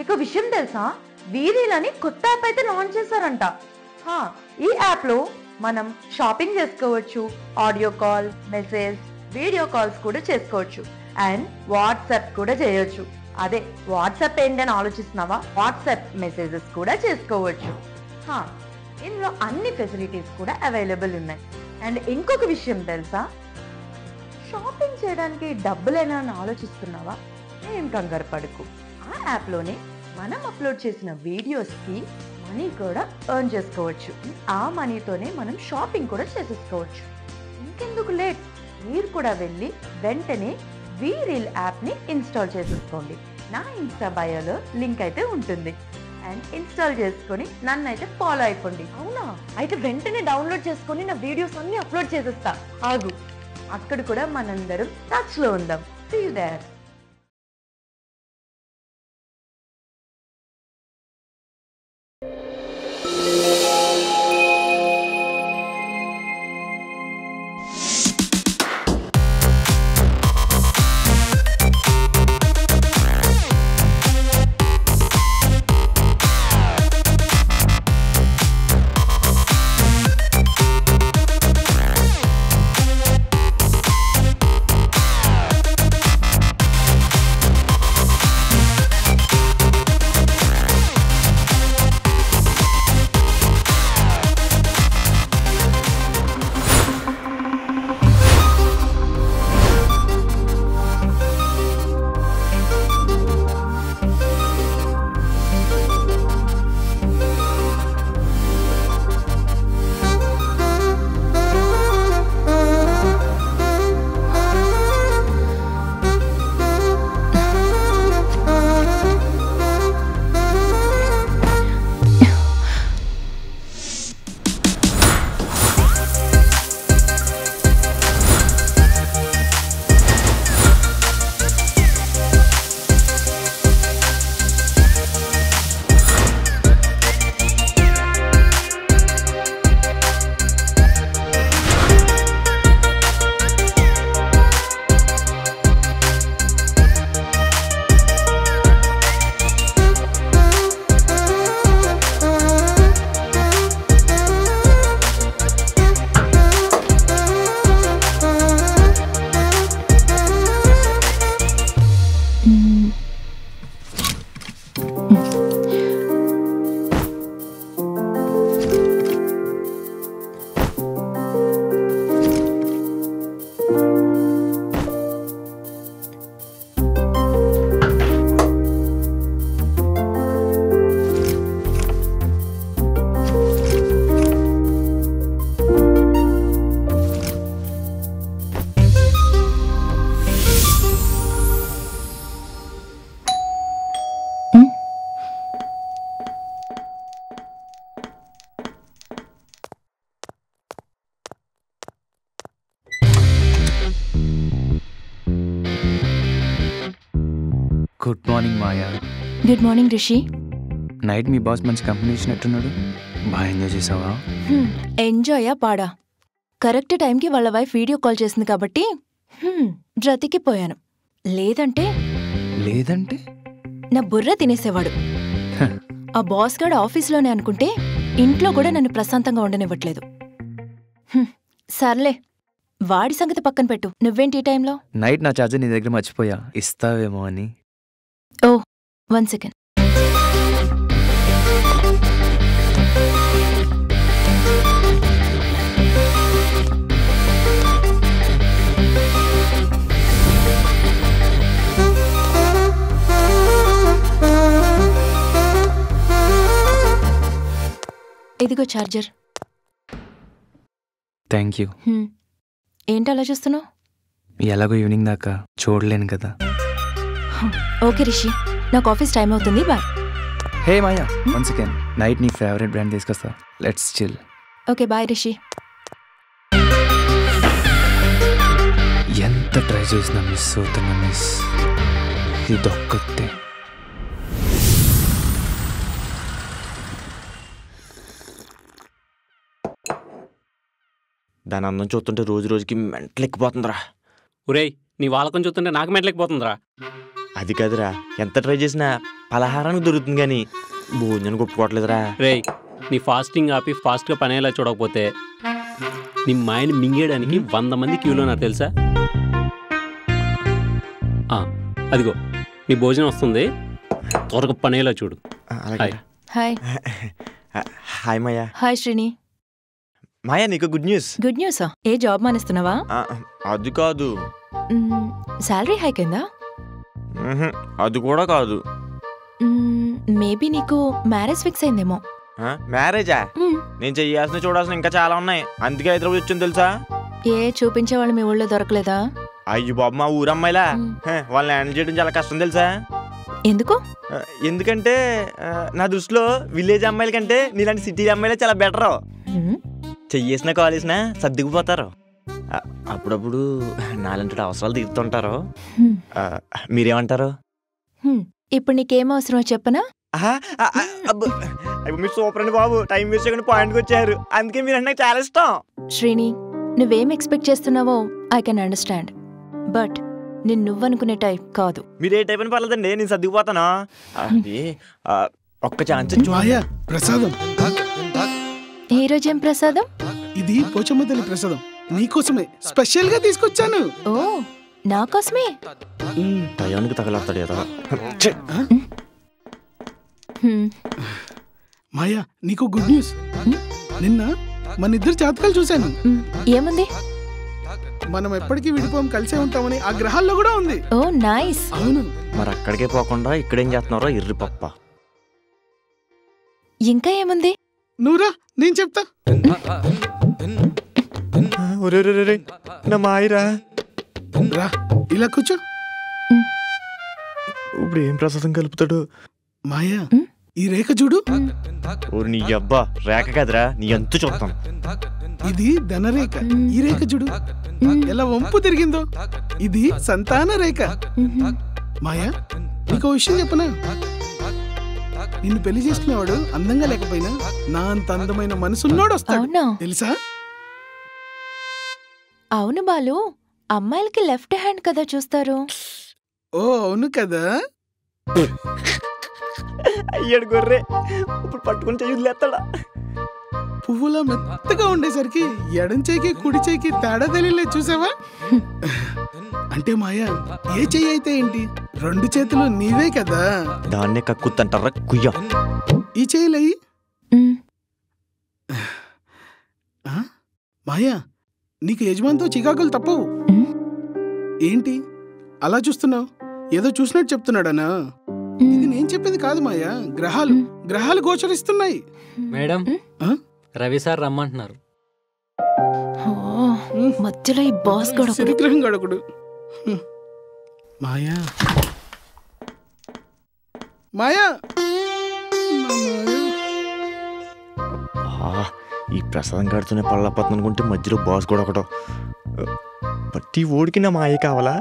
మీకు విషయం తెలుసా, వీరీల్ అని కొత్త యాప్ అయితే లాంచ్ చేశారంట. ఈ యాప్ లో మనం షాపింగ్ చేసుకోవచ్చు, audio call, message, video calls కూడా చేసుకోవచ్చు, అండ్ వాట్సాప్ కూడా చేయొచ్చు. అదే వాట్సాప్ ఏంటని ఆలోచిస్తున్నావా? వాట్సాప్ మెసేజెస్ కూడా చేసుకోవచ్చు. ఇందులో అన్ని ఫెసిలిటీస్ కూడా అవైలబుల్ ఉన్నాయి. అండ్ ఇంకొక విషయం తెలుసా, షాపింగ్ చేయడానికి డబ్బులేనా అని ఆలోచిస్తున్నావా? ఏం కంగారు పడకు. ఆ యాప్లోనే మనం అప్లోడ్ చేసిన వీడియోస్కి మనీ కూడా ఎర్న్ చేసుకోవచ్చు. ఆ మనీతోనే మనం షాపింగ్ కూడా చేసేసుకోవచ్చు. ఇంకెందుకు లేట్, మీరు కూడా వెళ్ళి వెంటనే వీరీల్ యాప్ని ఇన్స్టాల్ చేసేసుకోండి. నా ఇన్స్టా బయోలో లింక్ అయితే ఉంటుంది. అండ్ ఇన్స్టాల్ చేసుకొని నన్ను అయితే ఫాలో అయిపోండి. అవునా? అయితే వెంటనే డౌన్లోడ్ చేసుకొని నా వీడియోస్ అన్ని అప్లోడ్ చేసేస్తా. ఆగు, అక్కడ కూడా మనందరం టచ్ లో ఉందాం. See you there. Good morning Maya. Good morning Rishi. Night మీ బాస్ మంచి కంపెనీ ఇచ్చినట్టున్నాడు, బాగా ఎంజాయ్ చేసావా? ఎంజాయా పాడా, కరెక్ట్ టైంకి వాళ్ళ వైఫ్ వీడియో కాల్ చేసింది కాబట్టి బ్రతికిపోయాను. లేదంటే నా బుర్ర తినేసేవాడు. ఆ బాస్ గాడు ఆఫీస్లోనే అనుకుంటే ఇంట్లో కూడా నన్ను ప్రశాంతంగా ఉండనివ్వట్లేదు. సర్లే, వాడి సంగతి పక్కన పెట్టు. నువ్వేంటి ఈ టైంలో? నైట్ నా ఛార్జర్ నీ దగ్గర మర్చిపోయా, ఇస్తావేమో అని. ఓ 1 సెకండ్. ఇదిగో ఛార్జర్. Thank you. ఏంటి అలా చూస్తున్నావు? ఎలాగో ఈవినింగ్ దాకా చూడలేను కదా. ఓకే రిషి, నాకు ఆఫీస్ టైం అవుతుంది, bye. Hey Maya, 1 second. Night నీ ఫేవరెట్ బ్రాండ్ తీసుకొస్తా, let's chill. Okay bye Rishi. ఎంత ట్రై చేసినా మిస్ అవుతున్నా మిస్, ఇదొక్కతే. దాని అందం చూస్తుంటే రోజు రోజుకి మెంటలెక్కిపోతుందిరా. ఒరేయ్, నీ వాళ్ళకం చూస్తుంటే నాకు మెంటలెక్కిపోతుందిరా. అది కాదురా, ఎంత ట్రై చేసినా పలహారానికి దొరుకుతుంది కానీ భోజనానికి ఒప్పుకోవట్లేదురా. రే, నీ ఫాస్టింగ్ ఆపి ఫాస్ట్గా పనేలా చూడకపోతే నీ మాయని మింగేయడానికి 100 మంది క్యూలో ఉన్నారు తెలుసా? అదిగో నీ భోజనం వస్తుంది, త్వరగా పనేలా చూడు. Hi. Hi Maya. Hi Srini. మాయా, నీకు గుడ్ న్యూస్. గుడ్ న్యూసా? ఏ జాబ్ మానేస్తున్నావా? అది కాదు. శాలరీ హైక్ అయిందా? అది కూడా కాదు. మేబీ నీకు మ్యారేజ్ ఫిక్స్ అయిందేమో. మ్యారేజా? నేను చెయ్యాల్సిన చూడాల్సిన ఇంకా చాలా ఉన్నాయి, అందుకే హైదరాబాద్ వచ్చింది తెలుసా. ఏ చూపించేవాళ్ళు మీ ఊళ్ళో దొరకలేదా? అయ్యో బాబు, మా ఊరమ్మాయిలా వాళ్ళని హ్యాండిల్ చేయడం చాలా కష్టం తెలుసా. ఎందుకు? ఎందుకంటే నా దృష్టిలో విలేజ్ అమ్మాయిల కంటే నీలాంటి సిటీ అమ్మాయిలే చాలా బెటర్. చెయ్యేసినా కాలేసినా సర్దుకుపోతారు, అప్పుడప్పుడు నాలంటి అవసరాలు తీరుతుంటారు. మీరేమంటారు? ఇప్పుడు నీకేం అవసరమో చెప్పనా? మీరు సూపర్ అండి బాబు, టైం వేస్ట్ చేయకుండా పాయింట్కి వచ్చారు, అందుకే మీరు నాకు చాలా ఇష్టం. శ్రీని, నువ్వేం ఎక్స్పెక్ట్ చేస్తున్నావో ఐ కెన్ అండర్స్టాండ్, బట్ నేను నువ్వనుకునే టైప్ కాదు. మీరు ఏ టైప్ అని పర్లేదండి, నేను సర్దుకుపోతాను. అది ఒక్క ఛాన్స్. ప్రసాదం. ఈ రోజేం ప్రసాదం? ఇది పోచమ్మ తల్లి ప్రసాదం, నీకోసమే స్పెషల్ గా తీసుకొచ్చాను. ఓ, నా కోసమే? టయానికి తగలాడతాడు కదా. మాయా, నీకు గుడ్ న్యూస్. నిన్న మన ఇద్దరు జాతకాలు చూశాను. ఏముంది? మనం ఎప్పటికీ విడిపోం, కలిసే ఉంటామని ఆ గ్రహాల్లో కూడా ఉంది. ఓ నైస్. అవును. మరి అక్కడికే పోకుండా ఇక్కడేం చేస్తున్నారో ఎర్రి పప్ప. ఇంకా ఏముంది? నువ్వురా, నేను చెప్తా. నా మాయరా, రా ఇలా కూర్చో. ఇప్పుడు ఏం ప్రసాదం కలుపుతాడు? మాయా, ఈ రేఖ చూడు. నీ అబ్బా, రేఖ కాదురా, నీ ఎంత చూస్తాను. ఇది ధనరేఖ. ఈ రేఖ చూడు ఎలా వంపు తిరిగిందో, ఇది సంతాన రేఖ. మాయా, నీకు విషయం చెప్పనా? నిన్ను పెళ్లి చేసుకునేవాడు అందంగా లేకపోయినా నా అంత అందమైన మనసున్నోడు వస్తాడు తెలుసా? అవును బాలు, అమ్మాయిలకి లెఫ్ట్ హ్యాండ్ కదా చూస్తారు. ఓ అవును కదా. అయ్యాడు గొర్రె, ఇప్పుడు పట్టుకుని చెయ్యలేస్తాడా? పువ్వులా మెత్తగా ఉండేసరికి ఎడం చేయికి కుడి చేయికి తేడా తెలియలేదు, చూసావా? అంటే మాయా, ఏ చెయ్యి అయితే ఏంటి, 2 చేతులు నీవే కదా. దాన్నే కక్కుతంటారా కుయ్య. ఈ చెయ్యిలయ్యి. మాయా, నీకు యజమానితో చికాకులు తప్పవు. ఏంటి అలా చూస్తున్నావు? ఏదో చూసినట్టు చెప్తున్నాడనా? ఇది నేను చెప్పింది కాదు మాయా, గ్రహాలు గోచరిస్తున్నాయి. మేడం, రవి సార్ రమ్మంటున్నారు. మధ్యలో ఈ బాస్ శనిగ్రహం గడకుడు. మాయా మాయా, ఈ ప్రసాదం కడుతూనే పళ్ళపత్నం అనుకుంటే మధ్యలో బాస్ కూడా ఒకటో. ప్రతి ఓడికి నా మాయ కావాలా?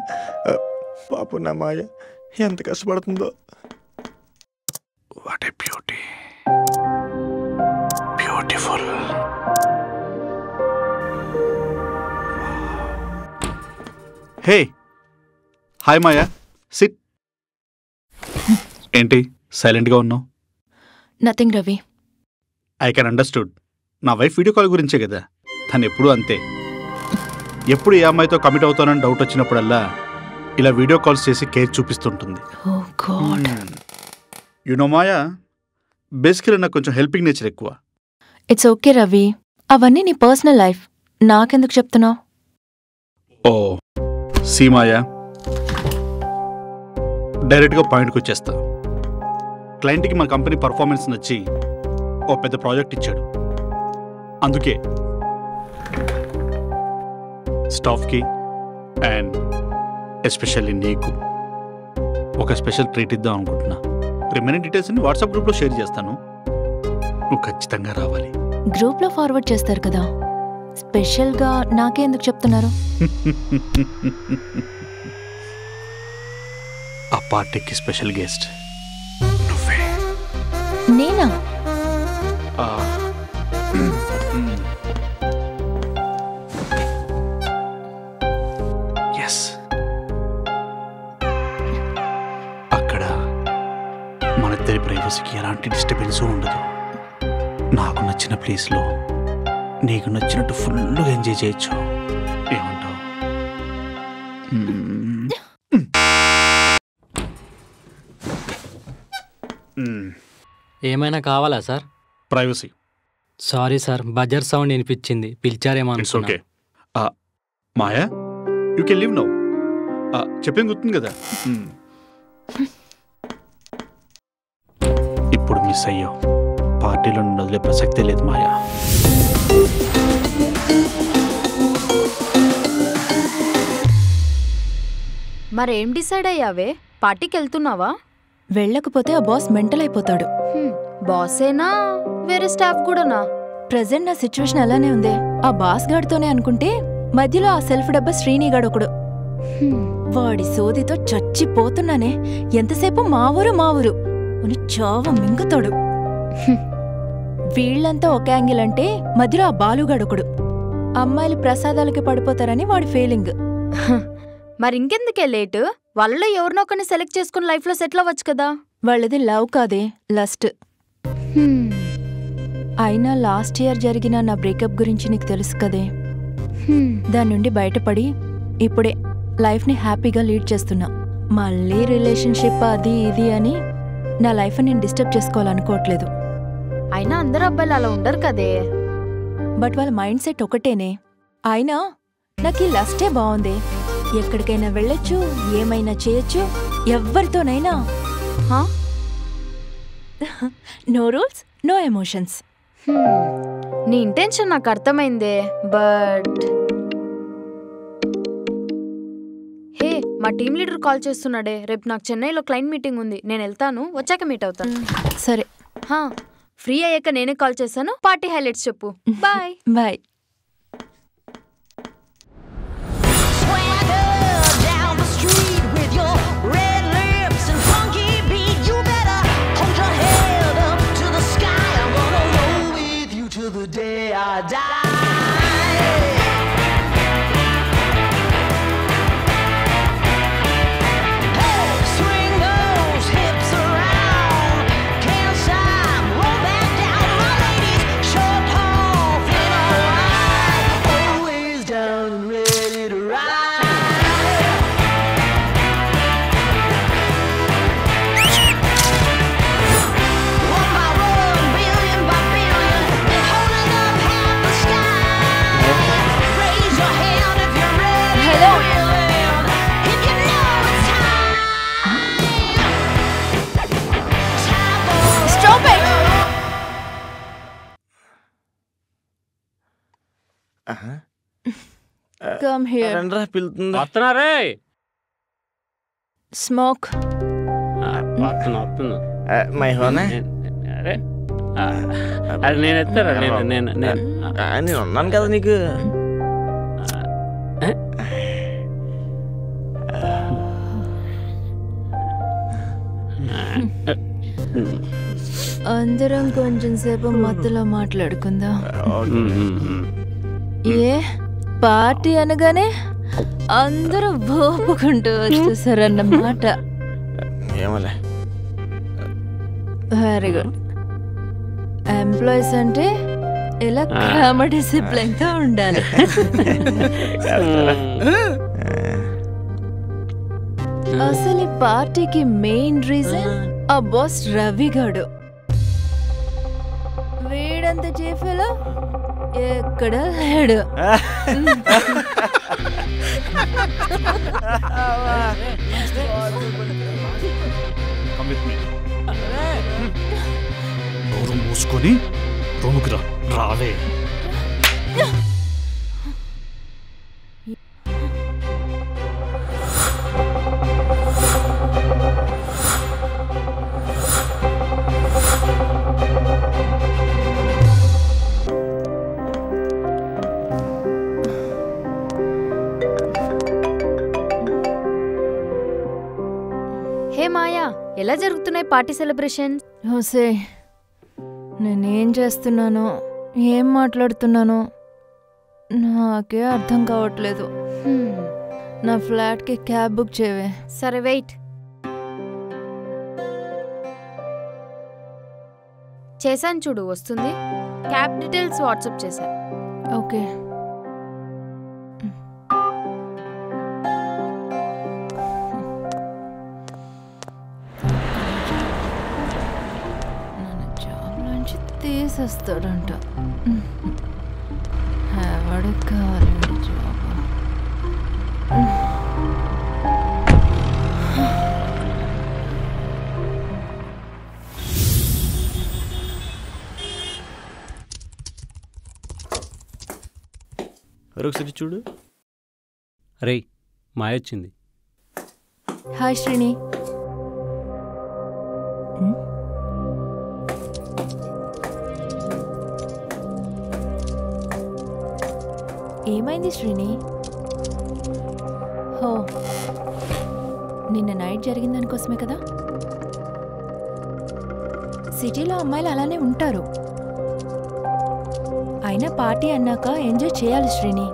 పాపం నా మాయ ఎంత కష్టపడుతుందో. What a beauty, beautiful. Hey, hi Maya, sit. ఏంటి సైలెంట్గా ఉన్నావు? Nothing Ravi. I can understood. నా వైఫ్ వీడియో కాల్ గురించే కదా, తను ఎప్పుడూ అంతే. ఎప్పుడు ఏ అమ్మాయితో కమిట్ అవుతానని డౌట్ వచ్చినప్పుడల్లా ఇలా వీడియో కాల్స్ చేసి కేర్ చూపిస్తుంటుంది. యునో మాయా, బేసికలీ నాకు కొంచెం హెల్పింగ్ నేచర్ ఎక్కువ. ఇట్స్ ఓకే రవి, అవన్నీ నీ పర్సనల్ లైఫ్, నాకెందుకు చెప్తున్నావు? ఓ సీ మాయా, డైరెక్ట్గా పాయింట్కి వచ్చేస్తా. క్లయింట్కి మన కంపెనీ పర్ఫార్మెన్స్ నచ్చి ఓ పెద్ద ప్రాజెక్ట్ ఇచ్చాడు. అందుకే స్టాఫ్కి అండ్ ఎస్పెషల్లీ నీకు ఒక స్పెషల్ ట్రీట్ ఇద్దాం అనుకుంటున్నా. రిమైనింగ్ డీటెయిల్స్ని వాట్సాప్ గ్రూప్లో షేర్ చేస్తాను, నువ్వు ఖచ్చితంగా రావాలి. గ్రూప్లో ఫార్వర్డ్ చేస్తారు కదా, స్పెషల్గా నాకే ఎందుకు చెప్తున్నారు? ఆ పార్టీకి స్పెషల్ గెస్ట్ నేనా? ఎస్. మెయింటెనెన్స్ ఉండదు. నాకు నచ్చిన ప్లేస్లో నీకు నచ్చినట్టు ఫుల్గా ఎంజాయ్ చేయొచ్చు. ఏమంటావు? ఏమైనా కావాలా sir? Privacy. Sorry sir, buzzer sound వినిపించింది, పిలిచారేమో ఇట్స్ అనుకున్నా. Okay. Maya, you can leave now. చెప్పేం గుర్తుంది కదా. ఇప్పుడు మిస్ అయ్యావు. పార్టీలో నుండి వదిలే ప్రసక్తే లేదు మాయా. మరేం డిసైడ్ అయ్యావే? పార్టీకి వెళ్తున్నావా? వెళ్ళకపోతే ఆ బాస్ మెంటల్ అయిపోతాడు. బాసేనా, వేరే స్టాఫ్ కూడానా? ప్రెజెంట్ నా సిచ్యువేషన్ అలానే ఉంది. ఆ బాస్ గాడితోనే అనుకుంటే మధ్యలో ఆ సెల్ఫ్ డబ్బా శ్రీనిగాడొకడు. వాడి సోదితో చచ్చిపోతున్నానే. ఎంతసేపు మా ఊరు అని చావ మింగుతాడు. వీళ్లంతా ఒక యాంగిల్ అంటే మధ్యలో ఆ బాలుగాడొకడు. అమ్మాయిలు ప్రసాదాలకి పడిపోతారని వాడి ఫీలింగ్. మరింకెందుకే లేటు? వాళ్ళలో ఎవరినొకరిని సెలెక్ట్ చేసుకుని లైఫ్లో సెటిల్ అవ్వచ్చు కదా. వాళ్ళది లవ్ కాదే, లస్ట్. అయినా లాస్ట్ ఇయర్ జరిగిన నా బ్రేకప్ గురించి నీకు తెలుసు కదే. దాని నుండి బయటపడి ఇప్పుడే లైఫ్ని హ్యాపీగా లీడ్ చేస్తున్నా. మళ్ళీ రిలేషన్షిప్ అది ఇది అని నా లైఫ్ నేను డిస్టర్బ్ చేసుకోవాలనుకోవట్లేదు. అయినా అందరు అబ్బాయిలు అలా ఉండరు కదే. బట్ వాళ్ళ మైండ్ సెట్ ఒకటేనే. అయినా నాకు ఈ లస్టే బాగుంది. ఎక్కడికైనా వెళ్ళొచ్చు, ఏమైనా చేయొచ్చు, ఎవరితోనైనా. No rules, no emotions. నీ ఇంటెన్షన్ నాకు అర్థమైందే. బట్ హే, మా టీం లీడర్ కాల్ చేస్తున్నాడే. రేపు నాకు చెన్నైలో క్లయింట్ మీటింగ్ ఉంది. నేను వెళ్తాను, వచ్చాక మీట్ అవుతాను. సరే. ఫ్రీ అయ్యాక నేనే కాల్ చేశాను. పార్టీ హైలైట్స్ చెప్పు. Bye bye. Come here. వస్తున్నారే. స్మోక్. వస్తున్నా. అది నేను ఎత్తారా? నేను ఉన్నాను కదా నీకు. అందరం కొంచెం సేపు మధ్యలో మాట్లాడుకుందాం. ఏ పార్టీ అనగానే అందరూ ఒప్పుకుంటూ వచ్చేసారన్నమాట. Very good. ఎంప్లాయీస్ అంటే ఇలా క్రమ డిసిప్లిన్ తో ఉండాలి. అసలు ఈ పార్టీకి మెయిన్ రీజన్ ఆ బాస్ రవి గాడు. వీడంత చేఫేలో ఎక్కడ లేడు. మూసుకొని రూముకి రావే. హే మాయా, ఎలా జరుగుతున్నాయి పార్టీ సెలబ్రేషన్స్? హోసే, నేనేం చేస్తున్నానో ఏం మాట్లాడుతున్నానో నాకే అర్థం కావట్లేదు. నా ఫ్లాట్కి క్యాబ్ బుక్ చేయవే. సరే వెయిట్. చేశాను చూడు, వస్తుంది. క్యాబ్ డీటెయిల్స్ వాట్సాప్ చేశా. ఓకే. నన్ను జాబ్ నుంచి తీసేస్తాడంట. ఎవడికి కావాలండి జాబ్? ఒకసారి చూడు. రే మాయ వచ్చింది. హాయ్ శ్రీని. ఏమైంది శ్రీని? హో, నిన్న నైట్ జరిగిన దానికోసమే కదా. సిటీలో అమ్మాయిలు అలానే ఉంటారు. అయినా పార్టీ అన్నాక ఎంజాయ్ చేయాలి శ్రీని.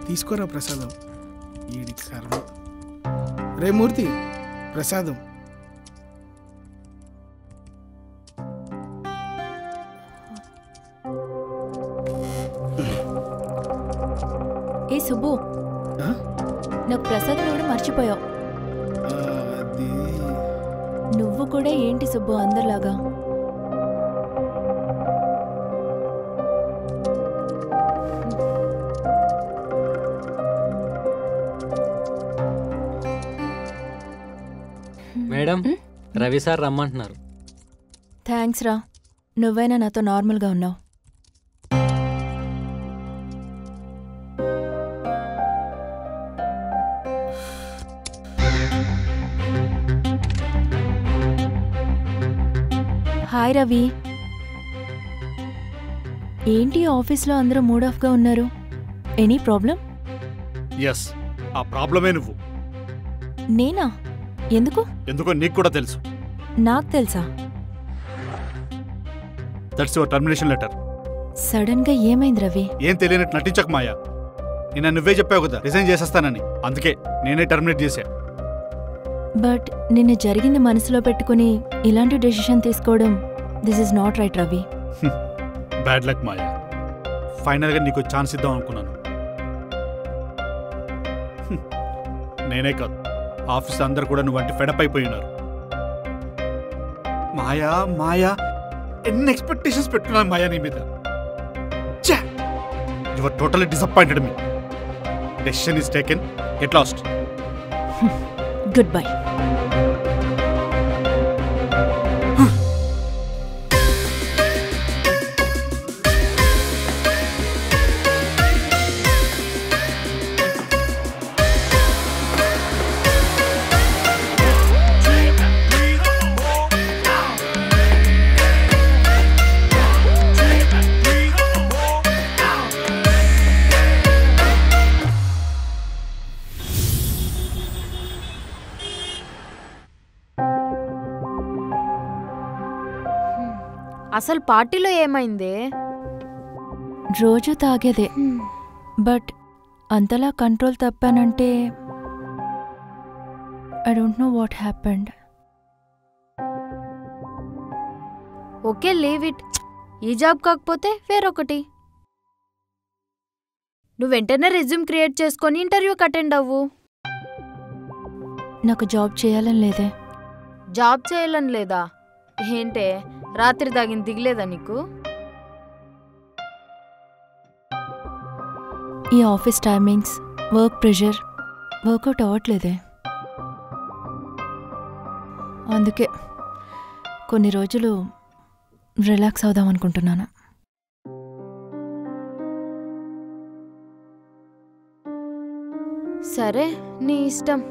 తీసుకోరా ప్రసాదం. ఈడి కర్మ. రే మూర్తి, ప్రసాదం. ఏ సుబ్బు, నాకు ప్రసాదం ఇవ్వడం మర్చిపోయావు. అది నువ్వు కూడా ఏంటి సుబ్బు అందరిలాగా? మేడం, రవి సార్ రమ్మంటున్నారు. థ్యాంక్స్ రా, నువ్వైనా నాతో నార్మల్గా ఉన్నావు. హాయ్ రవి. ఏంటి ఆఫీస్లో అందరూ మూడ్ ఆఫ్గా ఉన్నారు? Any problem? ఎస్, ఆ ప్రాబ్లమే నువ్వు. నేనా? ఎందుకు? ఎందుకో నీకు కూడా తెలుసు. నాకు తెలుసా? That's your termination letter. Sudden గా ఏమైంది రవి? ఏం తెలియనట్టు నటించక మాయా. నిన్న నువ్వే చెప్పావు కదా రిజైన్ చేసేస్తానని, అందుకే నేనే టర్మినేట్ చేశా. బట్ నిన్న జరిగింది మనసులో పెట్టుకుని ఇలాంటి డెసిషన్ తీసుకోవడం, this is not right Ravi. Bad luck Maya. ఫైనల్గా నీకు ఛాన్స్ ఇద్దాం అనుకున్నాను. నేనే కాదు, ఆఫీస్ అందరు కూడా నువ్వంటే ఫెడప్ అయిపోయి ఉన్నారు. మాయా మాయా, ఎన్ని ఎక్స్పెక్టేషన్స్ పెట్టుకున్నాను మాయా నీ మీద. You are totally disappointed me. Decision is taken, get lost. Good bye. అసలు పార్టీలో ఏమైంది? రోజు తాగేదే, బట్ అంతలా కంట్రోల్ తప్పానంటే I don't know what happened. Okay, leave it. ఈ జాబ్ కాకపోతే వేరొకటి. నువ్వు వెంటనే రెజ్యూమ్ క్రియేట్ చేసుకొని ఇంటర్వ్యూకి అటెండ్ అవ్వు. నాకు జాబ్ చేయాలని లేదే. జాబ్ చేయాలని లేదా? ఏంటే, రాత్రి తాగిన దిగలేదా నీకు? ఈ office timings, work pressure workout అవ్వట్లేదే. అందుకే కొన్ని రోజులు రిలాక్స్ అవుదాం అనుకుంటున్నాను. సరే, నీ ఇష్టం.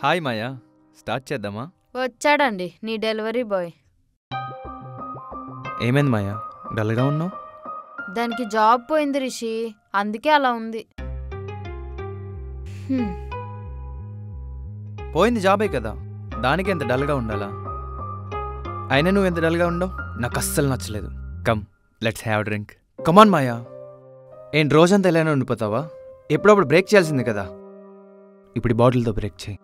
హాయ్ మాయా, స్టార్ట్ చేద్దామా? వచ్చాడండి నీ డెలివరీ బాయ్. ఏమైంది మాయా, డల్గా ఉన్నావు? దానికి జాబ్ పోయింది రిషి, అందుకే అలా ఉంది. పోయింది జాబే కదా, దానికి ఎంత డల్గా ఉండాలా? అయినా నువ్వు ఎంత డల్గా ఉండవు నాకు అస్సలు నచ్చలేదు. Come, let's have drink. Come on Maya. ఏంటి రోజంతా ఇలానే ఉండిపోతావా? ఎప్పుడప్పుడు బ్రేక్ చేయాల్సింది కదా. ఇప్పుడు ఈ బాటిల్తో బ్రేక్ చేయి.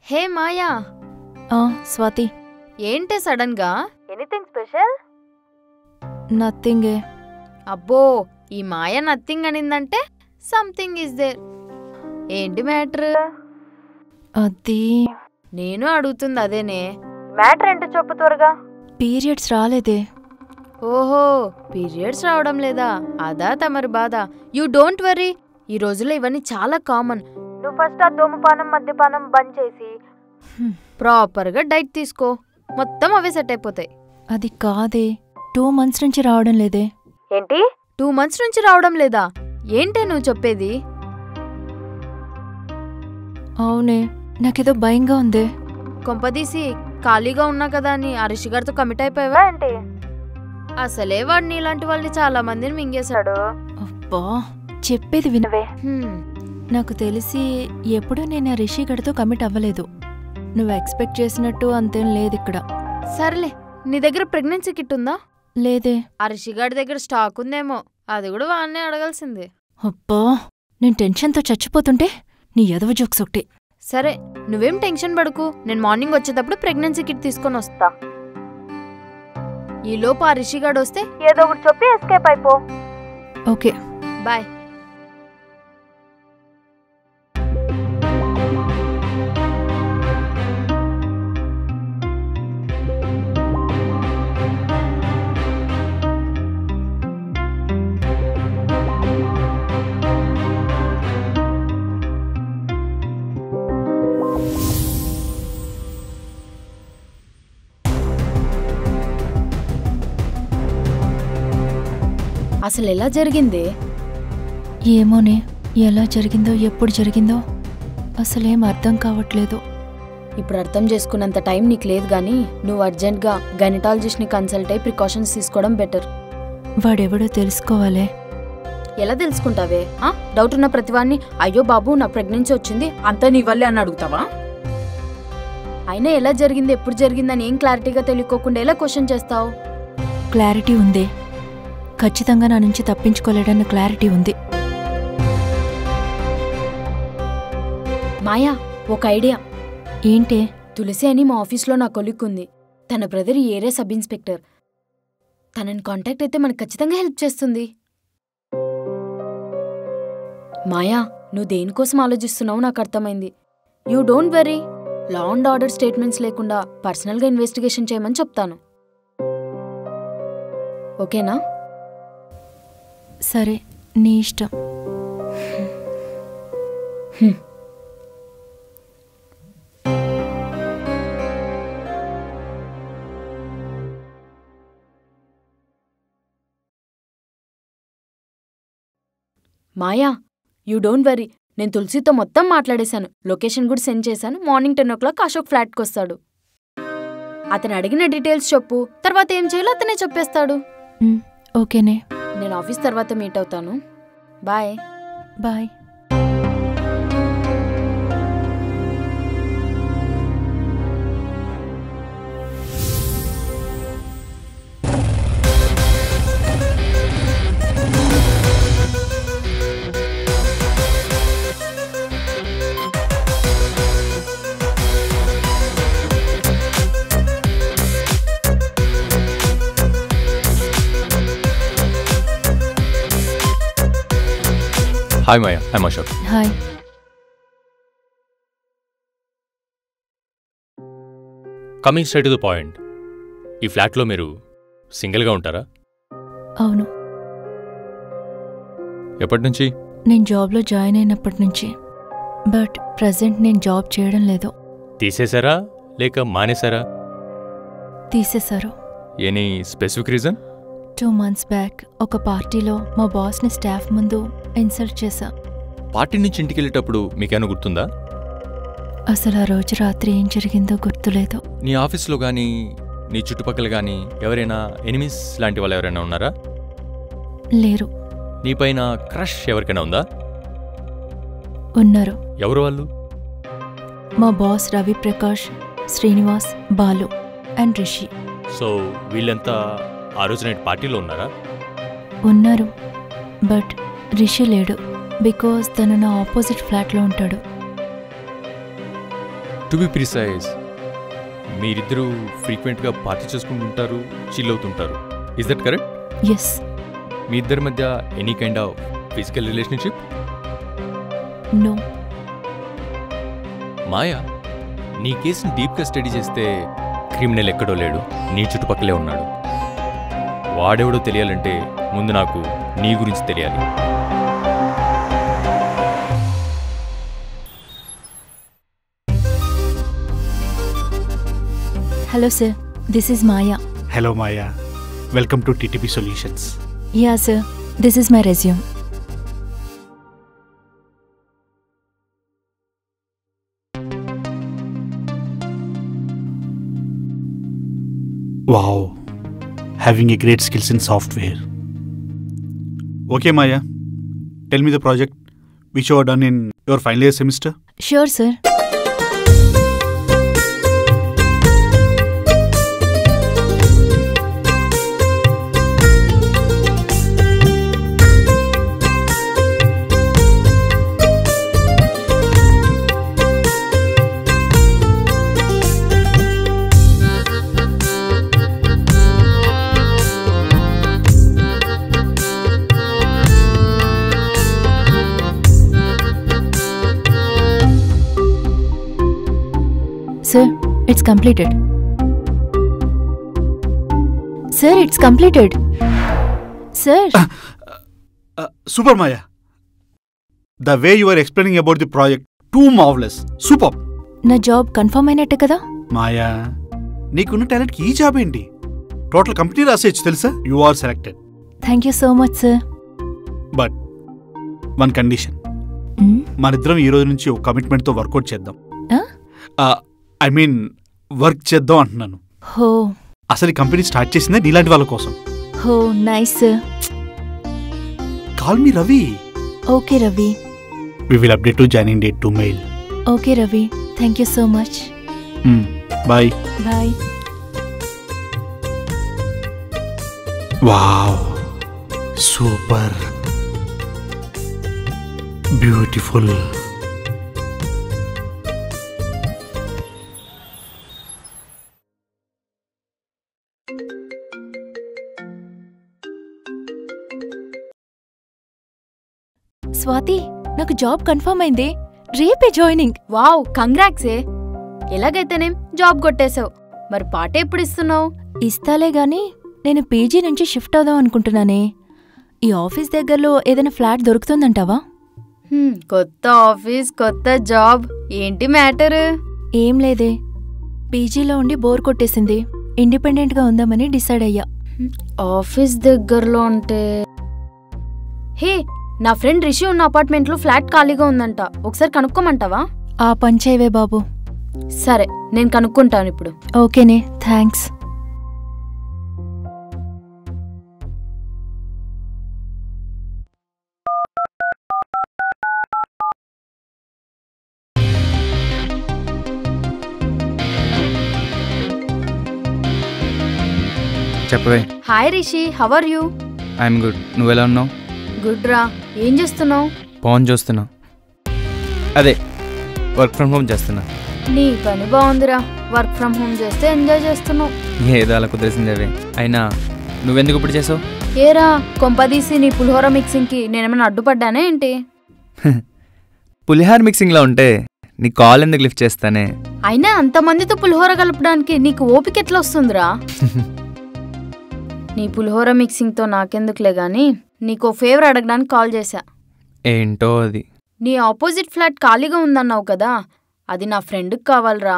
హే మాయా. స్వాతి. ఏంటే సడన్ గా? Anything special? నథింగే. అబ్బో, ఈ మాయ నథింగ్ అనిందంటే సంథింగ్ ఇస్ దేర్. ఏంటి మ్యాటర్? అది నేను అడుగుతుంది అదేనే. మ్యాటర్ ఏంటో చెప్పు త్వరగా. పీరియడ్స్ రాలేదే. ఓహో, పీరియడ్స్ రావడం లేదా? అదా తమరి బాధ. యూ డోంట్ వరీ, ఈ రోజుల్లో ఇవన్నీ చాలా కామన్. నువ్వు ఫస్ట్ ఆ ధూమపానం మద్యపానం బంద్ చేసి ప్రాపర్గా డైట్ తీసుకో, మొత్తం అవే సెట్ అయిపోతాయి. అది కాదే, 2 months నుంచి రావడం లేదే. ఏంటి 2 months నుంచి రావడం లేదా? ఏంటే నువ్వు చెప్పేది? అవునే, నాకేదో భయంగా ఉందే. కొంపదీసి ఖాళీగా ఉన్నా కదా అని ఆ రిషి గారితో కమిట్ అయిపోయావా ఏంటి? అసలే వాడు నీలాంటి వాళ్ళని చాలా మందిని మింగేశాడు. అబ్బా, చెప్పేది వినవే. నాకు తెలిసి ఎప్పుడూ నేను ఆ రిషి గడితో కమిట్ అవ్వలేదు. నువ్వు ఎక్స్పెక్ట్ చేసినట్టు అంతేం లేదు ఇక్కడ. సర్లే, నీ దగ్గర ప్రెగ్నెన్సీ కిట్ ఉందా? లేదే. ఆ రిషి గారి దగ్గర స్టాక్ ఉందేమో, అది కూడా వాన్నే అడగాల్సింది. అబ్బా, నేను టెన్షన్తో చచ్చిపోతుంటే నీ ఎదవ జోక్స్ ఒకటి. సరే, నువ్వేం టెన్షన్ పడుకు, నేను మార్నింగ్ వచ్చేటప్పుడు ప్రెగ్నెన్సీ కిట్ తీసుకొని వస్తా. ఈలోపు ఆ రిషి గాడు వస్తే ఏదో ఒకటి చెప్పి ఎస్కేప్ అయిపో. Okay, bye. అసలు ఎలా జరిగింది? ఏమోనే, ఎలా జరిగిందో ఎప్పుడు జరిగిందో అసలేం అర్థం కావట్లేదు. ఇప్పుడు అర్థం చేసుకున్నంత టైం నీకు లేదు గానీ నువ్వు అర్జెంట్గా గైనటాలజిస్ట్ని కన్సల్ట్ అయ్యి ప్రికాషన్స్ తీసుకోవడం బెటర్. వాడెవడో తెలుసుకోవాలే. ఎలా తెలుసుకుంటావే? డౌట్ ఉన్న ప్రతివాన్ని అయ్యో బాబు నా ప్రెగ్నెన్సీ వచ్చింది అంతా నీ వల్లే అని అడుగుతావా? అయినా ఎలా జరిగింది ఎప్పుడు జరిగిందని ఏం క్లారిటీగా తెలియకోకుండా ఎలా క్వశ్చన్ చేస్తావు? క్లారిటీ ఉందే, ఖచ్చితంగా నా నుంచి తప్పించుకోలేడన్న క్లారిటీ ఉంది. మాయా, ఒక ఐడియా. ఏంటే? తులసి అని మా ఆఫీస్లో నా కొలీగ్ ఉంది. తన బ్రదర్ ఏరియా సబ్ ఇన్స్పెక్టర్. తనని కాంటాక్ట్ అయితే మనకు ఖచ్చితంగా హెల్ప్ చేస్తుంది. మాయా, నువ్వు దేనికోసం ఆలోచిస్తున్నావు నాకు అర్థమైంది. You don't worry, law and order statements లేకుండా పర్సనల్గా ఇన్వెస్టిగేషన్ చేయమని చెప్తాను. ఓకేనా? సరే, నీ ఇష్టం. మాయా యూ డోంట్ వరీ, నేను తులసితో మొత్తం మాట్లాడేశాను. లొకేషన్ కూడా సెండ్ చేశాను. మార్నింగ్ 10 o'clock అశోక్ ఫ్లాట్కి వస్తాడు. అతను అడిగిన డీటెయిల్స్ చెప్పు, తర్వాత ఏం చేయాలో అతనే చెప్పేస్తాడు. ఓకేనే. నేను ఆఫీస్ తర్వాత మీట్ అవుతాను. Bye. Bye. Hi Maya, I'm Ashok. Hi. Coming straight to the point, ఈ ఫ్లాట్లో మీరు సింగిల్గా ఉంటారా? అవును. ఎప్పటి నుంచి? నేను జాబ్లో జాయిన్ అయినప్పటి నుంచి. బట్ ప్రజెంట్ నేను జాబ్ చేయడం లేదు. తీసేశారా లేక మానేశారా? తీసేశారు. Any specific reason? 2 months back ఒక పార్టీలో మా బాస్ని స్టాఫ్ ముందు ఇన్సల్ట్ చేశా. పార్టీ నుంచి ఇంటికి వెళ్ళేటప్పుడు మీకేమైనా గుర్తుందా? అసలు ఆ రోజు రాత్రి ఏం జరిగిందో గుర్తులేదు. నీ ఆఫీస్లో కానీ నీ చుట్టుపక్కల కానీ ఎవరైనా ఎనిమీస్ లాంటి వాళ్ళు ఎవరైనా ఉన్నారా? లేరు. నీపైన క్రష్ ఎవరికైనా ఉందా? ఉన్నారు. ఎవరు వాళ్ళు? మా boss Ravi Prakash, Srinivas, Balu and Rishi. So వీళ్ళంతా ఆ రోజు నైట్ పార్టీలో ఉన్నారా? ఉన్నారు. బట్ రిషి లేడు, బికాజ్ తను నా ఆపోజిట్ ఫ్లాట్లో ఉంటాడు. టు బి ప్రిసైజ్, మీరిద్దరూ ఫ్రీక్వెంట్గా పార్టీ చేసుకుంటుంటారు, చిల్ అవుతుంటారు. Is that correct? ఎస్. మీ ఇద్దరి మధ్య any kind of physical relationship? No. Maya, నీ కేసుని డీప్గా స్టడీ చేస్తే క్రిమినల్ ఎక్కడో లేడు, నీ చుట్టుపక్కలే ఉన్నాడు. వాడెవడో తెలియాలంటే ముందు నాకు నీ గురించి తెలియాలి. Hello sir, this is Maya. Hello Maya, welcome to TTP solutions. Yeah sir, this is my resume. Wow, having a great skills in software. Okay, Maya, tell me the project which you have done in your final year semester. Sure, sir. Sir, it's completed. Sir, it's completed. Sir. Super, Maya. The way you are explaining about the project, too marvelous. Superb. నా job confirm అయినట్టే కదా? మాయా, నీకున్న టాలెంట్కి ఈ job ఏంటి? Total company రాసేయచ్చు తెలుసా? You are selected. Thank you so much sir. But one condition, మనిద్దరం ఈ రోజు నుంచి ఒక కమిట్మెంట్తో వర్కౌట్ చేద్దాం. ఐ మీన్ వర్క్ చేద్దాం అంటున్నాను. హో, అసలు ఈ కంపెనీ స్టార్ట్ చేసిందే నీలాంటి వాళ్ళ కోసం. హో nice sir. Call me Ravi. Okay Ravi. We will update to joining date to mail. Okay Ravi, thank you so much. Bye. Bye. Wow, super, beautiful. Swathi, నాకు జాబ్ కన్ఫర్మ్ అయింది. రేపే జాయినింగ్. వావ్, కంగ్రాట్సే. ఎలాగైతేనేం జాబ్ కొట్టేశావు. మరి పాట ఎప్పుడు ఇస్తున్నావు? ఇస్తాలే గాని నేను పీజీ నుంచి షిఫ్ట్ అవుదాం అనుకుంటున్నానే. ఈ ఆఫీస్ దగ్గరలో ఏదైనా ఫ్లాట్ దొరుకుతుందంటావా? కొత్త ఆఫీస్, కొత్త జాబ్, ఏంటి మ్యాటర్? ఏం లేదే, పీజీలో ఉండి బోర్ కొట్టేసింది. ఇండిపెండెంట్గా ఉందామని డిసైడ్ అయ్యా. ఆఫీస్ దగ్గరలో ఉంటే హే, నా ఫ్రెండ్ రిషి ఉన్న అపార్ట్మెంట్లో ఫ్లాట్ ఖాళీగా ఉందంట, ఒకసారి కనుక్కోమంటావా? ఆ పని చేయవే బాబు. సరే, నేను కనుక్కుంటాను ఇప్పుడు. ఓకేనే, థ్యాంక్స్. చెప్పవే. Hi Rishi, how are you? I'm good. నువ్వెలా ఉన్నావు? గుడ్ రా. ఏం చేస్తున్నావు? ఫోన్ చూస్తున్నా. అదే వర్క్ ఫ్రమ్ హోమ్ చేస్తున్నా. నీ పని బాగుందిరా, వర్క్ ఫ్రమ్ హోమ్ చేస్తే ఎంజాయ్ చేస్తున్నావు. ఏదో అలా కుదిరేసింది అవే. అయినా నువ్వెందుకు ఇప్పుడు చేసావు? ఏరా, కొంపదీసి నీ పులిహోర మిక్సింగ్కి నేనేమైనా అడ్డుపడ్డానే ఏంటి? పులిహార మిక్సింగ్లో ఉంటే నీ కాల్ ఎందుకు లిఫ్ట్ చేస్తానే? అయినా అంతమందితో పులిహోర కలపడానికి నీకు ఓపిక ఎట్లా వస్తుందిరా? నీ పులిహోర మిక్సింగ్తో నాకెందుకులే గాని, నీకు ఫేవర్ అడగడానికి కాల్ చేశా. ఏంటో అది. నీ ఆపోజిట్ ఫ్లాట్ ఖాళీగా ఉందన్నావు కదా, అది నా ఫ్రెండ్కి కావాలరా.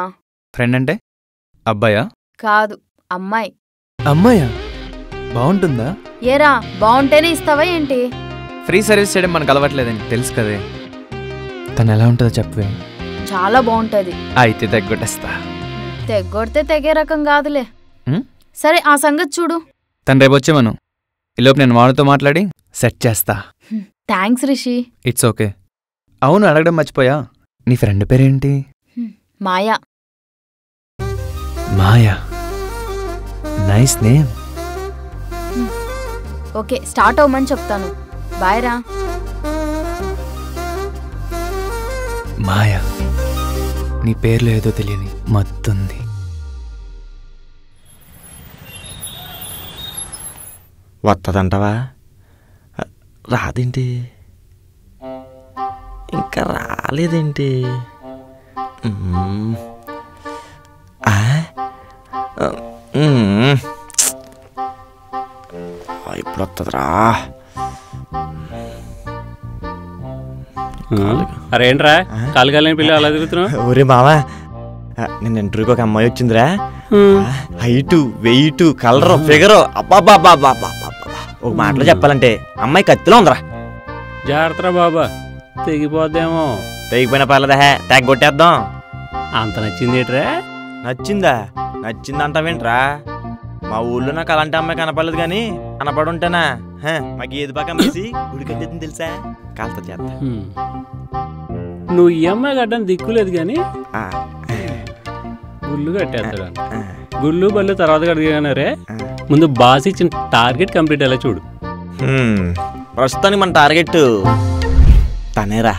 ఫ్రెండ్ అంటే అబ్బాయా? కాదు, అమ్మాయి. అమ్మాయా? బాగుంటుందా? ఏరా, బాగుంటేనే ఇస్తావా ఏంటి? ఫ్రీ సర్వీస్ చేయడం మనకు అలవాట్లేదని తెలుసు కదే. తను ఎలా ఉంటుందో చెప్పవే. చాలా బాగుంటది. అయితే తెగొట్టేస్తా. తెగొడితే తెగే రకం కాదులే. సరే, ఆ సంగతి చూడు. తను రేపు వచ్చేమను. ఈలోపు నేను వాడితో మాట్లాడి సెట్ చేస్తా. థ్యాంక్స్ రిషి. It's okay. అవును, అడగడం మర్చిపోయా, నీ ఫ్రెండ్ పేరేంటి? Maya. Maya, nice name. Okay, start అవ్వమని చెప్తాను. బాయ్ రా. మాయా, నీ పేర్లో ఏదో తెలియని మత్తుంది. వస్తుందంటావా? రాదేంటి? ఇంకా రాలేదేంటి? ఇప్పుడు వస్తుందిరా. అరే ఏంట్రా కాలు కాలని పిల్ల అలా తిరుగుతున్నావు? ఒరే మావా, నేను ఇంటర్వ్యూకి ఒక అమ్మాయి వచ్చిందిరా. హైటు, వెయిట్, కలరు, ఫిగరు, అబ్బాబాబాబా. ఒక మాటలో చెప్పాలంటే అమ్మాయి కత్తిలో ఉందిరా. జాగ్రత్త బాబా, తెగిపోద్దేమో. తెగిపోయిన పర్లేదా, ట్యాగ్ కొట్టేద్దాం. అంత నచ్చింది ఏట్రా? నచ్చిందా? నచ్చిందంటావేంట్రా? మా ఊళ్ళో నాకు అలాంటి అమ్మాయి కనపడలేదు, కానీ కనపడి ఉంటానా మాకు ఏది బాగా అమ్మేసి గుడి కట్టేది తెలుసా? కాస్త చేస్తా. నువ్వు ఈ అమ్మాయి కట్టడానికి దిక్కులేదు కానీ గుళ్ళు కట్టేస్తాడు. గుళ్ళు బళ్ళు తర్వాత కడిగానే రే, ముందు బాస్ ఇచ్చిన టార్గెట్ కంప్లీట్ అయ్యేలా చూడు. ప్రస్తుతానికి మన టార్గెట్ తనేరా.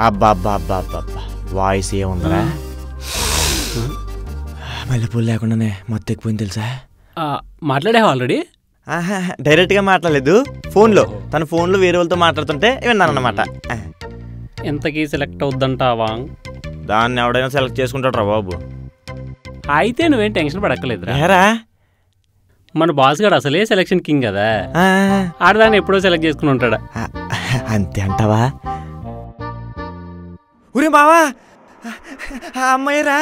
అబ్బాబ్బాబ్బాబ్బా, వాయిస్ ఏముందరా? మల్లెపూలు లేకుండానే మొత్తం ఎక్కువైంది తెలుసా? మాట్లాడే ఆల్రెడీ? డైరెక్ట్గా మాట్లాడలేదు, ఫోన్లో. తన ఫోన్లో వేరే వాళ్ళతో మాట్లాడుతుంటే విన్నాను అన్నమాట. ఎంతకీ సెలెక్ట్ అవుద్దంటావా? దాన్ని ఎవడైనా సెలెక్ట్ చేసుకుంటాడు రా బాబు. అయితే నువ్వేం టెన్షన్ పడక్కలేదురా. ఏరా, మన బాస్ గారు అసలే సెలక్షన్ కింగ్ కదా, ఆడదాన్ని ఎప్పుడో సెలెక్ట్ చేసుకుని ఉంటాడా. అంతే అంటావా? ఊరే బావా, అమ్మాయిరా.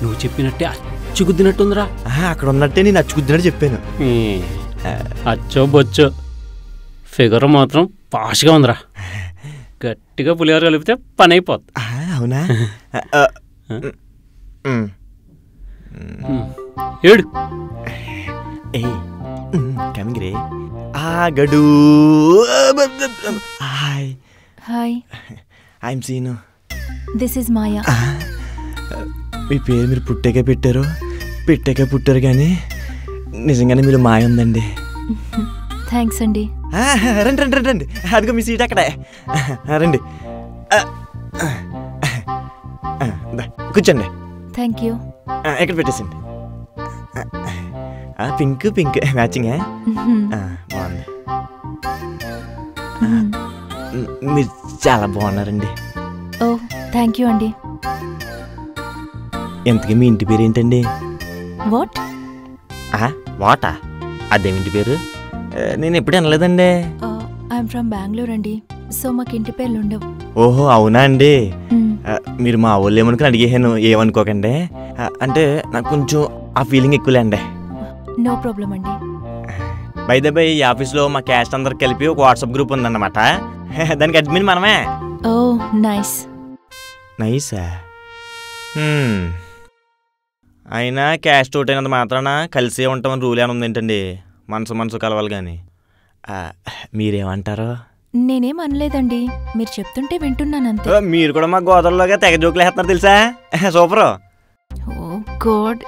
నువ్వు చెప్పినట్టే అచ్చుగుద్దినట్టుందిరా. అక్కడ ఉన్నట్టే నేను అచ్చుగుద్దినట్టు చెప్పాను. అచ్చో బొచ్చో, ఫిగర్ మాత్రం పాష్గా ఉందిరా. గట్టిగా పులిహోర కలిపితే పని అయిపోద్ది. అవునా? ఏడు కమింగ్ రే. ఆగడు. Hi. Hi, I'm Seenu. This is Maya. మీ పేరు మీరు పుట్టాకే పుట్టారు కానీ నిజంగానే మీరు మాయ ఉందండి. థ్యాంక్స్ అండి. రండి రండి రండి, అదిగో మీ సీట్ అక్కడే. రండి, కూర్చోండి. Thank you. ఎక్కడ పెట్టేసండి. పింక్ పింక్ మ్యాచింగ్ బాగుంది. మీరు చాలా బాగున్నారండి. ఓ, థ్యాంక్ యూ అండి. ఎంతకీ మీ ఇంటి పేరు ఏంటండి? వాట్? వాటా? అదేమిటి పేరు? నేను ఎప్పుడు వినలేదండి. ఐఎమ్ ఫ్రమ్ బెంగళూరు అండి. సో మాకు ఇంటి పేర్లు ఉండవు. ఓహో అవునా అండి. మీరు మా వాళ్ళు ఏమనుకుని అడిగేసాను, ఏమనుకోకండి. అంటే నాకు కొంచెం ఆ ఫీలింగ్ ఎక్కువలే అండి. నో ప్రాబ్లం అండి. బై ద బై ఈ ఆఫీస్లో మా క్యాస్ట్ అందరికి కలిపి ఒక వాట్సాప్ గ్రూప్ ఉందన్నమాట. దానికి అడ్మిన్ మనమే. ఓ నైస్. నైసా? అయినా క్యాస్ట్ ఒకటి అయినంత మాత్రాన కలిసే ఉంటామని రూల్ ఏమైనా ఉంది ఏంటండి? మనసు కలవాలి కానీ. మీరేమంటారు? నేనేం అనలేదండి, మీరు చెప్తుంటే వింటున్నాను అంతే. మీరు కూడా మా గోదావరిలోగా తెగ జోకులు వేస్తున్నారు తెలుసా? సూపర్. ఓ గాడ్,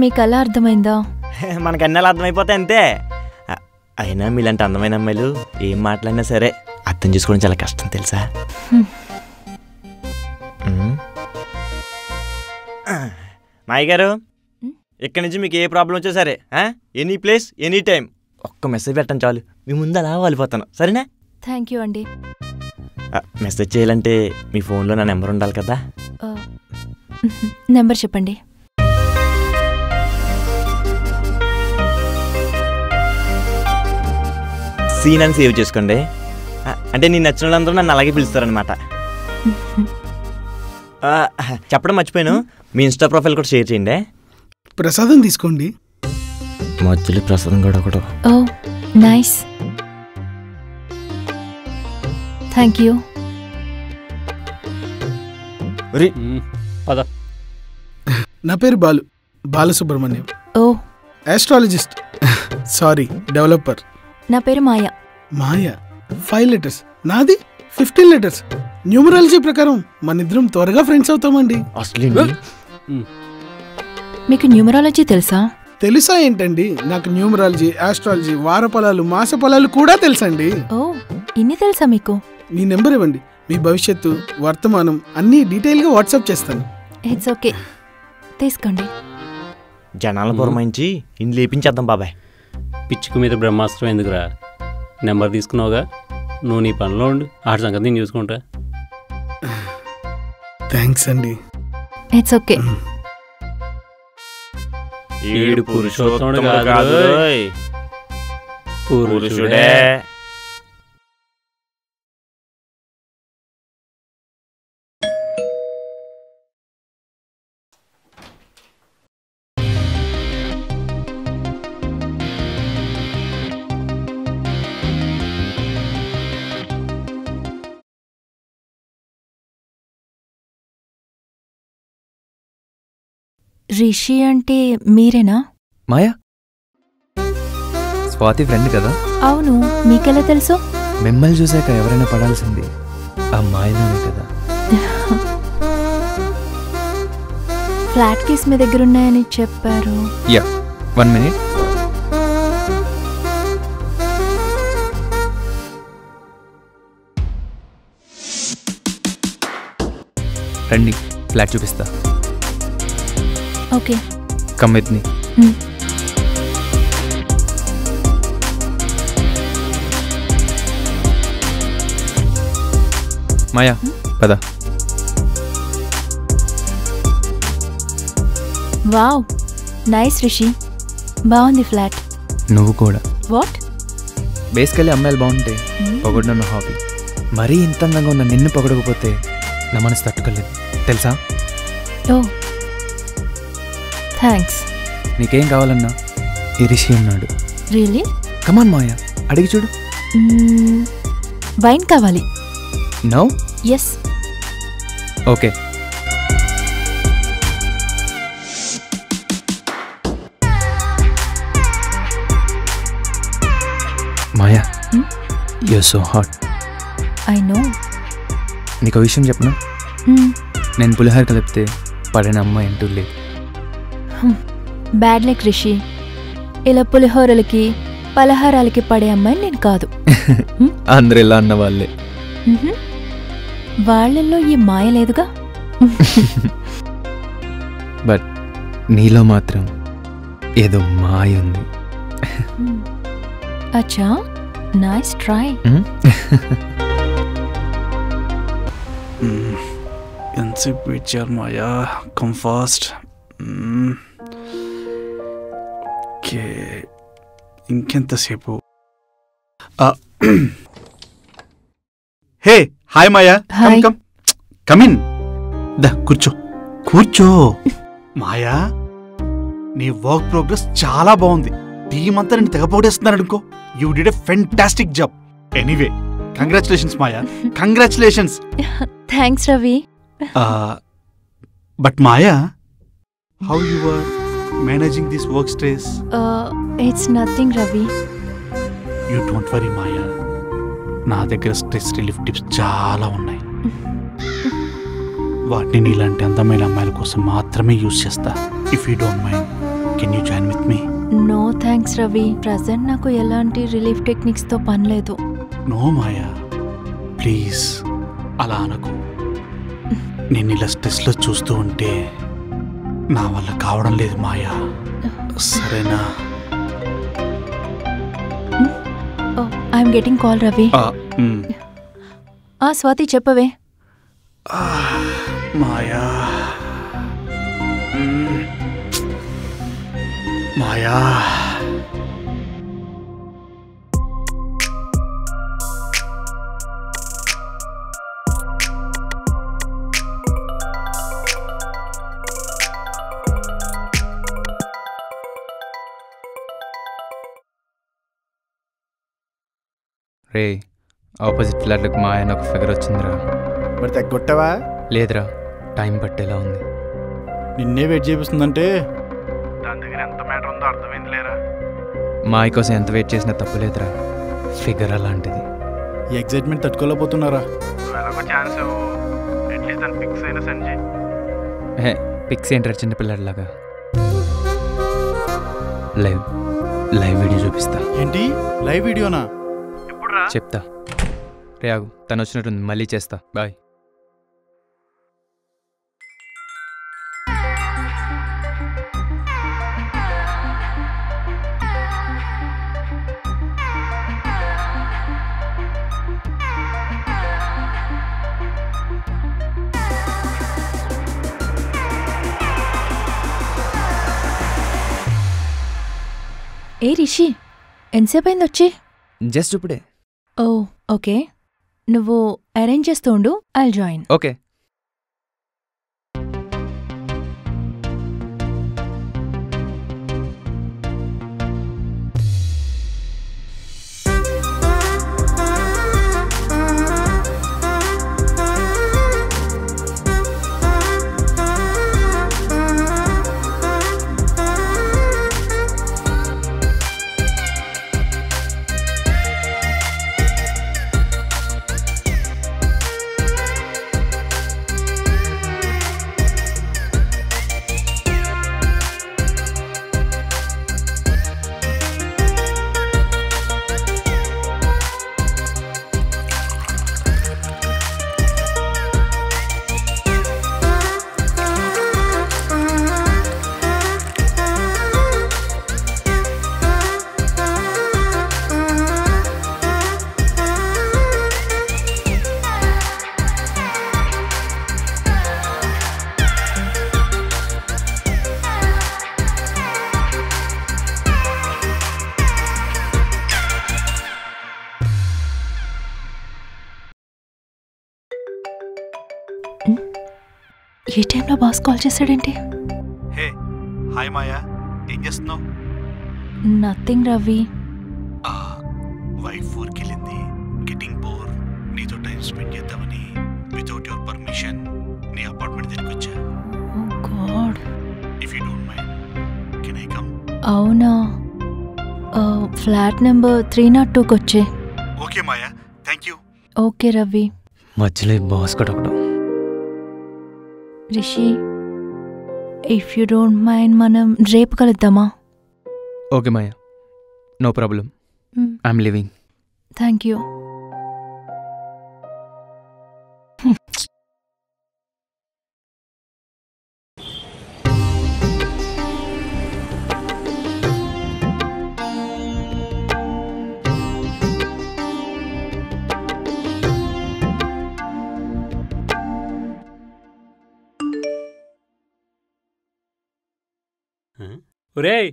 మీకు అలా అర్థమైందా? మనకు అన్నీ అలా అర్థమైపోతాయి అంతే. అయినా మీలాంటి అందమైన అమ్మాయిలు ఏం మాట్లాడినా సరే అర్థం చేసుకోవడం చాలా కష్టం తెలుసా? మాయ గారు, ఇక్కడి నుంచి మీకు ఏ ప్రాబ్లం వచ్చా సరే, ఎనీ ప్లేస్ ఎనీ టైం ఒక్క మెసేజ్ పెట్టండి చాలు, మీ ముందు అలా వాలిపోతాను. సరేనా? థ్యాంక్ యూ అండి. మెసేజ్ చేయాలంటే మీ ఫోన్లో నా నెంబర్ ఉండాలి కదా. నెంబర్ చెప్పండి. సీన్ అని సేవ్ చేసుకోండి. అంటే నేను నచ్చిన వాళ్ళందరూ నన్ను అలాగే పిలుస్తారనమాట. చెప్పడం మర్చిపోయాను, మీ ఇన్స్టా ప్రొఫైల్ కూడా షేర్ చేయండి. ప్రసాదం తీసుకోండి. మధ్యలో ప్రసాదం కూడా ఒకటి. ఓ నైస్, థ్యాంక్ యూ. నా పేరు బాలసుబ్రహ్మణ్యం. ఓ ఆస్ట్రాలజిస్ట్, సారీ డెవలపర్. నా పేరు మాయా. మాయా 5 letters, నాది 15 letters. న్యూమరాలజీ ప్రకారం మన ఇద్దరం త్వరగా ఫ్రెండ్స్ అవుతామండి. మీకు న్యూమరాలజీ తెలుసా? తెలుసా ఏంటండి, నాకు న్యూమరాలజీ, ఆస్ట్రాలజీ, వార ఫలాలు, మాస ఫలాలు కూడా తెలుసండి. ఓ ఇన్ని తెలుసా మీకు? మీ నెంబర్ ఇవ్వండి, మీ భవిష్యత్తు వర్తమానం అన్నీ డీటెయిల్గా వాట్సాప్ చేస్తాను. ఇట్స్ ఓకే, తీసుకోండి. జనాలను పురమాయించి ఇన్ని లేపించేద్దాం బాబాయ్. పిచ్చుకు మీద బ్రహ్మాస్త్రం ఎందుకురా? నెంబర్ తీసుకున్నావుగా, నువ్వు నీ పనిలో ఉండు, ఆడి సంగతి నేను చూసుకుంటా. థ్యాంక్స్ అండి. It's okay. ఈడు పురుషోత్తముడు కాదు, పురుషుడే. రిషి అంటే మీరేనా? మాయా స్వాతి ఫ్రెండ్ కదా? అవును, మీకెలా తెలుసు? మిమ్మల్ని చూసాక ఎవరైనా పడాల్సింది ఆ మాయలోనే కదా. ఫ్లాట్ కీస్ మీ దగ్గర ఉన్నాయని చెప్పారు. Yeah 1 minute. రండి, ఫ్లాట్ చూపిస్తా. Okay, come with me. మాయా పద. వావ్ నైస్ రిషి, బాగుంది ఫ్లాట్. నువ్వు కూడా. వాట్? బేసికల్లీ అమ్మాయిలు బాగుంటే పొగడడం నా హాబీ. మరీ ఇంత అందంగా ఉన్న నిన్ను పొగడకపోతే నా మనసు తట్టుకోలేదు తెలుసా? ఓ థ్యాంక్స్. నీకేం కావాలన్నా ఈ రిషి ఉన్నాడు. రియలీ? కమాన్ మాయా, అడిగి చూడు. వైన్ కావాలి. No? Yes. Okay. Maya, you're so hot. I know. నీకు విషయం చెప్పనా? నేను పులిహోర కలిపితే పడిన అమ్మాయి అంటూ లేదు. బ్యాడ్ లక్ రిషి, ఇలా పులిహోరలకి పలహారాలకి పడే అమ్మాయి నేను కాదు. అందరు ఇలా అన్న వాళ్ళే. వాళ్ళల్లో ఈ మాయ లేదుగా. బట్ నీలో మాత్రం ఏదో మాయ ఉంది. అచ్చా, నైస్ ట్రై. ఎంతసేపు వెయిట్ చేయాలి మాయా? Come fast. ఓకే, ఇంకెంతసేపు? Hey hi Maya, come come come in. దా కూర్చో కూర్చో. మాయా, నీ వర్క్ ప్రోగ్రెస్ చాలా బాగుంది. టీం అంతా నేను తెగపోటేస్తున్నాను అనుకో. You did a fantastic job. Anyway congratulations Maya, congratulations. Thanks Ravi. But Maya, how you are managing this work stress? It's nothing Ravi. You don't worry Maya, నా దగ్గర స్ట్రెస్ రిలీఫ్ టిప్స్ చాలా ఉన్నాయి. వాటిని నీలాంటి అందమైన అమ్మాయిల కోసం మాత్రమే యూజ్ చేస్తా. If you don't mind, can you join with me? No thanks Ravi, present నాకు ఎలాంటి రిలీఫ్ టెక్నిక్స్తో పని లేదు. నో మాయా, ప్లీజ్ అలా అనకు. నేను ఇలా స్ట్రెస్లో చూస్తూ ఉంటే నా వల్ల కావడం లేదు మాయా, సరేనా? I'm getting call Ravi. Swathi చెప్పవే. మాయా మాయా, రే, ఆపోజిట్ ఫ్లాట్లకు మా ఆయన ఒక ఫిగర్ వచ్చిందిరా. మరి తగ్గొట్టావా? లేదురా, టైం పట్టేలా ఉంది. నిన్నే వెయిట్ చేపిస్తుందంటే దాని దగ్గర ఎంత మ్యాటర్ ఉందో అర్థమైంది లేరా. మా అయ్య కోసం ఎంత వెయిట్ చేసినా తప్పులేదురా, ఫిగర్ అలాంటిది. ఈ ఎగ్జైట్మెంట్ తట్టుకోలేకపోతున్నారా? ఎలాగో ఛాన్స్ అట్లీస్ట్ దాన్ని ఫిక్స్ అయినా సంజయ్. పిక్స్ ఏంటారు చిన్నపిల్లడిలాగా. లైవ్ వీడియో చూపిస్తా. ఏంటి లైవ్ వీడియోనా? చెప్తా. రే ఆగు, తను వచ్చినట్టుంది, మళ్ళీ చేస్తా. బాయ్. ఏ రిషి, ఎంతసేపు అయింది వచ్చి? జస్ట్ ఇప్పుడే. ఓ ఓకే, నువ్వు అరేంజ్ చేస్తూ ఉండు, ఐల్ జాయిన్. ఓకే. ఏ టైంలో బాస్ కాల్ చేశాడేంటి? హే హాయ్ మాయా, ఏం చేస్తున్నావు? నథింగ్ రవి. వైఫ్ ఊరికి వెళ్ళింది, గెటింగ్ బోర్. నీతో టైం స్పెండ్ చేద్దామని వితౌట్ యువర్ పర్మిషన్ నీ అపార్ట్మెంట్ దగ్గరికి వచ్చా. Oh God. If you don't mind, can I come? అవునా, ఫ్లాట్ నెంబర్ 302కి వచ్చే. Okay Maya, thank you. Okay Ravi. మధ్యలో బాస్ కూడా ఒకడు. Rishi, if you don't mind మనం రేపు కలుద్దామా? Okay Maya, no problem. I'm living. Thank you. ఒరేయ్,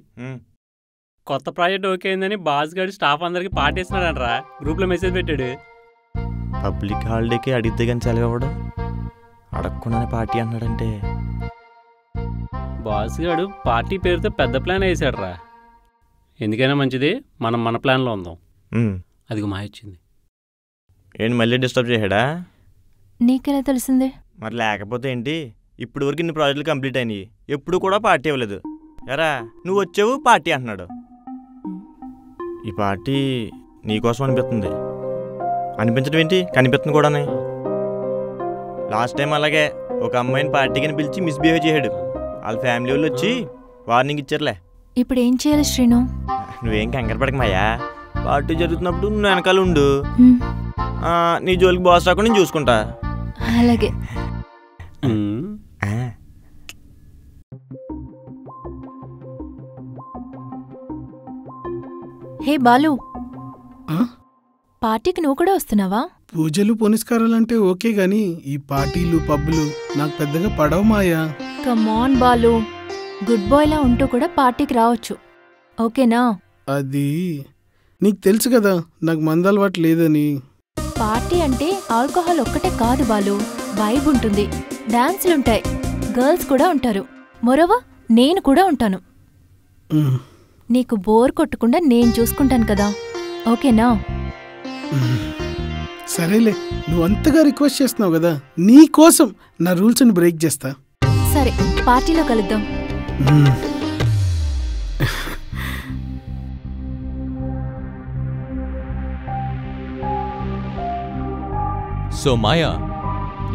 కొత్త ప్రాజెక్ట్ ఓకే అయిందని బాస్ గారు స్టాఫ్ అందరికి పార్టీ ఇస్తున్నాడంట్రా. గ్రూప్లో మెసేజ్ పెట్టాడు. పబ్లిక్ హాలిడేకి అడిగితే కానీ సెలవు అడగకుండానే పార్టీ అన్నాడంటే బాస్ గారు పార్టీ పేరుతో పెద్ద ప్లాన్ వేసాడురా. ఎందుకైనా మంచిది మనం మన ప్లాన్లో ఉందాం. అదిగో మాయ వచ్చింది. ఏంటి మళ్ళీ డిస్టర్బ్ చేశాడా? నీకెలా తెలిసిందే? మరి లేకపోతే ఏంటి, ఇప్పుడు వరకు ఇన్ని ప్రాజెక్టులు కంప్లీట్ అయినాయి, ఎప్పుడు కూడా పార్టీ ఇవ్వలేదు. ఎరా నువ్వు వచ్చావు పార్టీ అంటున్నాడు. ఈ పార్టీ నీకోసం అనిపిస్తుంది. అనిపించడం ఏంటి, కనిపిస్తుంది కూడానే. లాస్ట్ టైం అలాగే ఒక అమ్మాయిని పార్టీకి పిలిచి మిస్బిహేవ్ చేశాడు. వాళ్ళ ఫ్యామిలీ వాళ్ళు వచ్చి వార్నింగ్ ఇచ్చారులే. ఇప్పుడు ఏం చేయాలి శ్రీను? నువ్వేం కంగారు పడక మాయా. పార్టీ జరుగుతున్నప్పుడు నువ్వు వెనకాల ఉండు. నీ జోలికి బాస్ రాకుండా నేను చూసుకుంటా. అలాగే. హే బాలు, పార్టీకి నువ్వు కూడా వస్తున్నావా? పూజలు పునస్కారాలంటే ఓకే గాని ఈ పార్టీలు పబ్బులు నాకు పెద్దగా పడవు మాయా. కమాన్ బాలు, గుడ్ బాయ్ లా ఉంటూ కూడా పార్టీకి రావచ్చు, ఓకేనా? అది నీకు తెలుసు కదా నాకు మందలవాటు లేదని. పార్టీ అంటే ఆల్కహాల్ ఒక్కటే కాదు బాలు, వైబ్ ఉంటుంది, డాన్సులుంటాయి, గర్ల్స్ కూడా ఉంటారు, మరోవా నేను కూడా ఉంటాను. నీకు బోర్ కొట్టకుండా నేను చూసుకుంటాను కదా, ఓకేనా? సరేలే, నువ్వు అంతగా రిక్వెస్ట్ చేస్తున్నావు కదా, నీ కోసం నా రూల్స్ని బ్రేక్ చేస్తా. సరే, పార్టీలో కలుద్దాం. సో మాయా,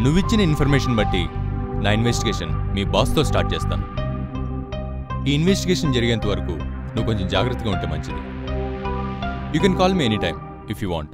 నువ్విచ్చిన ఇన్ఫర్మేషన్ బట్టి నా ఇన్వెస్టిగేషన్ మీ బాస్తో స్టార్ట్ చేస్తాను. ఈ ఇన్వెస్టిగేషన్ జరిగేంత వరకు నువ్వు కొంచెం జాగ్రత్తగా ఉంటే మంచిది. You can call me any time if you want.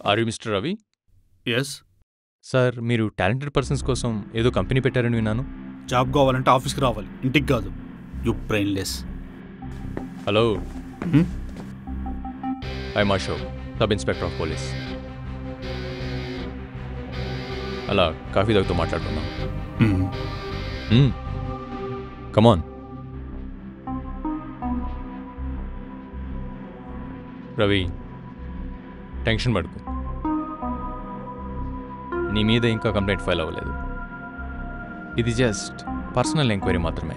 Are you mister Ravi? Yes sir, మీరు టాలెంటెడ్ పర్సన్స్ కోసం ఏదో కంపెనీ పెట్టారని విన్నాను. జాబ్ కావాలంటే ఆఫీస్కి రావాలి, ఇంటికి కాదు. You brainless. Hello, I'm Ashok, sub inspector of police. అలా కాఫీ తాగుతూ మాట్లాడుతున్నాం. కమాన్. రవి, టెన్షన్ పడుకు. నీ మీద ఇంకా కంప్లైంట్ ఫైల్ అవ్వలేదు. ఇది జస్ట్ పర్సనల్ ఎంక్వైరీ మాత్రమే.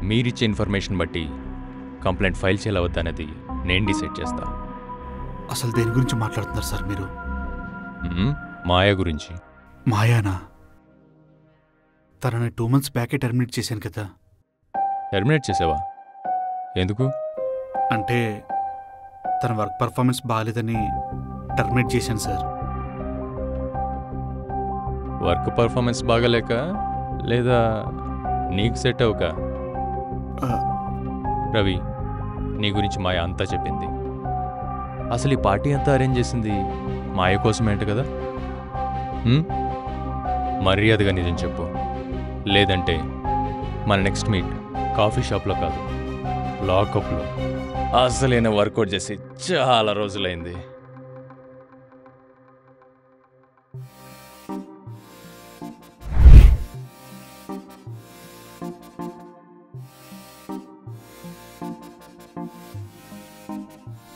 మీరిచ్చే ఇన్ఫర్మేషన్ బట్టి కంప్లైంట్ ఫైల్ చేయవద్దనేది నేను డిసైడ్ చేస్తా. అసలు దేని గురించి మాట్లాడుతున్నారు సార్ మీరు? మాయా గురించి. మాయానా? తనని 2 months బ్యాకే టర్మినేట్ చేశాను కదా. టర్మినేట్ చేసావా? ఎందుకు? అంటే తన వర్క్ పర్ఫార్మెన్స్ బాగాలేదని టర్మినేట్ చేశాను సార్. వర్క్ పర్ఫార్మెన్స్ బాగాలేక, లేదా నీకు సెట్ అవ్వక? రవి, నీ గురించి మాయ అంతా చెప్పింది. అసలు ఈ పార్టీ అంతా అరేంజ్ చేసింది మాయ కోసమేంట కదా. మర్యాదగా నిజం చెప్పు, లేదంటే మన నెక్స్ట్ మీట్ కాఫీ షాప్లో కాదు, లాకప్లో. అసలైన వర్కౌట్ చేసి చాలా రోజులైంది.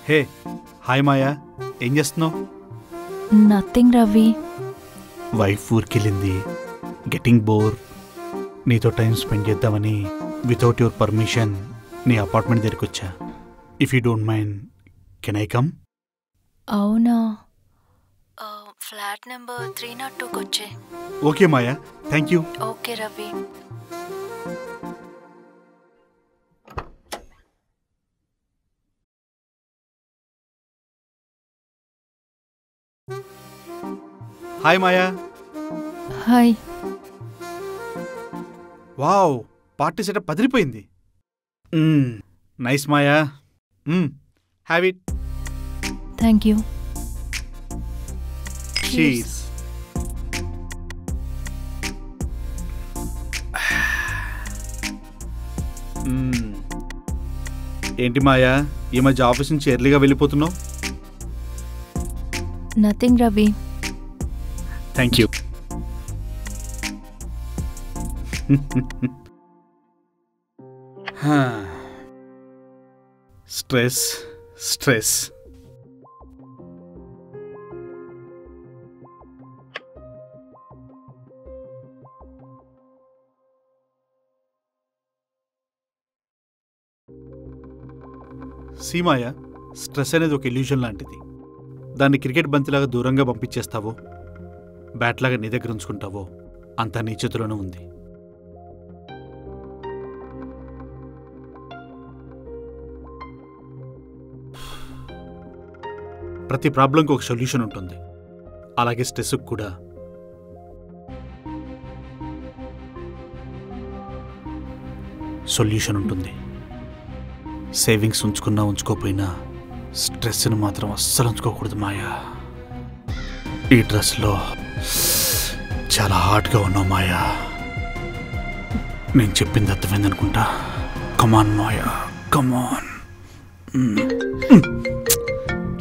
హే, హాయ్ మాయా, ఏం చేస్తున్నావు? నథింగ్ రవి. వైఫ్ ఊరికెళ్ళింది, గెటింగ్ బోర్. నీతో టైం స్పెండ్ చేద్దామని వితౌట్ యువర్ పర్మిషన్ నీ అపార్ట్మెంట్ దగ్గరికి వచ్చా. If you don't mind, can I come? అవునా? ఫ్లాట్ నెంబర్ 302కి వచ్చే. Okay Maya, thank you. Okay Ravi. Hi Maya. Hi. Wow, party setup పదిరిపోయింది. Nice Maya. Have it. Thank you. Cheers. ఏంటి మాయా, ఈ మధ్య ఆఫీస్ నుంచి ఎర్లీగా వెళ్ళిపోతున్నావు? Nothing Ravi. Thank you. Stress stress. సీమాయ, స్ట్రెస్ అనేది ఒక ఇల్యూషన్ లాంటిది. దాన్ని క్రికెట్ బంతిలాగా దూరంగా పంపించేస్తావో, బ్యాట్లాగా నీ దగ్గర ఉంచుకుంటావో అంతా నీ చేతిలోనే ఉంది. ప్రతి ప్రాబ్లంకి ఒక సొల్యూషన్ ఉంటుంది, అలాగే స్ట్రెస్కి కూడా. సొల్యూషన్ ఉంటుంది. సేవింగ్స్ ఉంచుకున్నా ఉంచుకోపోయినా స్ట్రెస్ని మాత్రం అస్సలు ఉంచుకోకూడదు మాయా. ఈ డ్రెస్లో చాలా హార్డ్గా ఉన్నావు మాయా. నేను చెప్పింది అర్థమైంది అనుకుంటా. కమాన్ మాయా, కమాన్.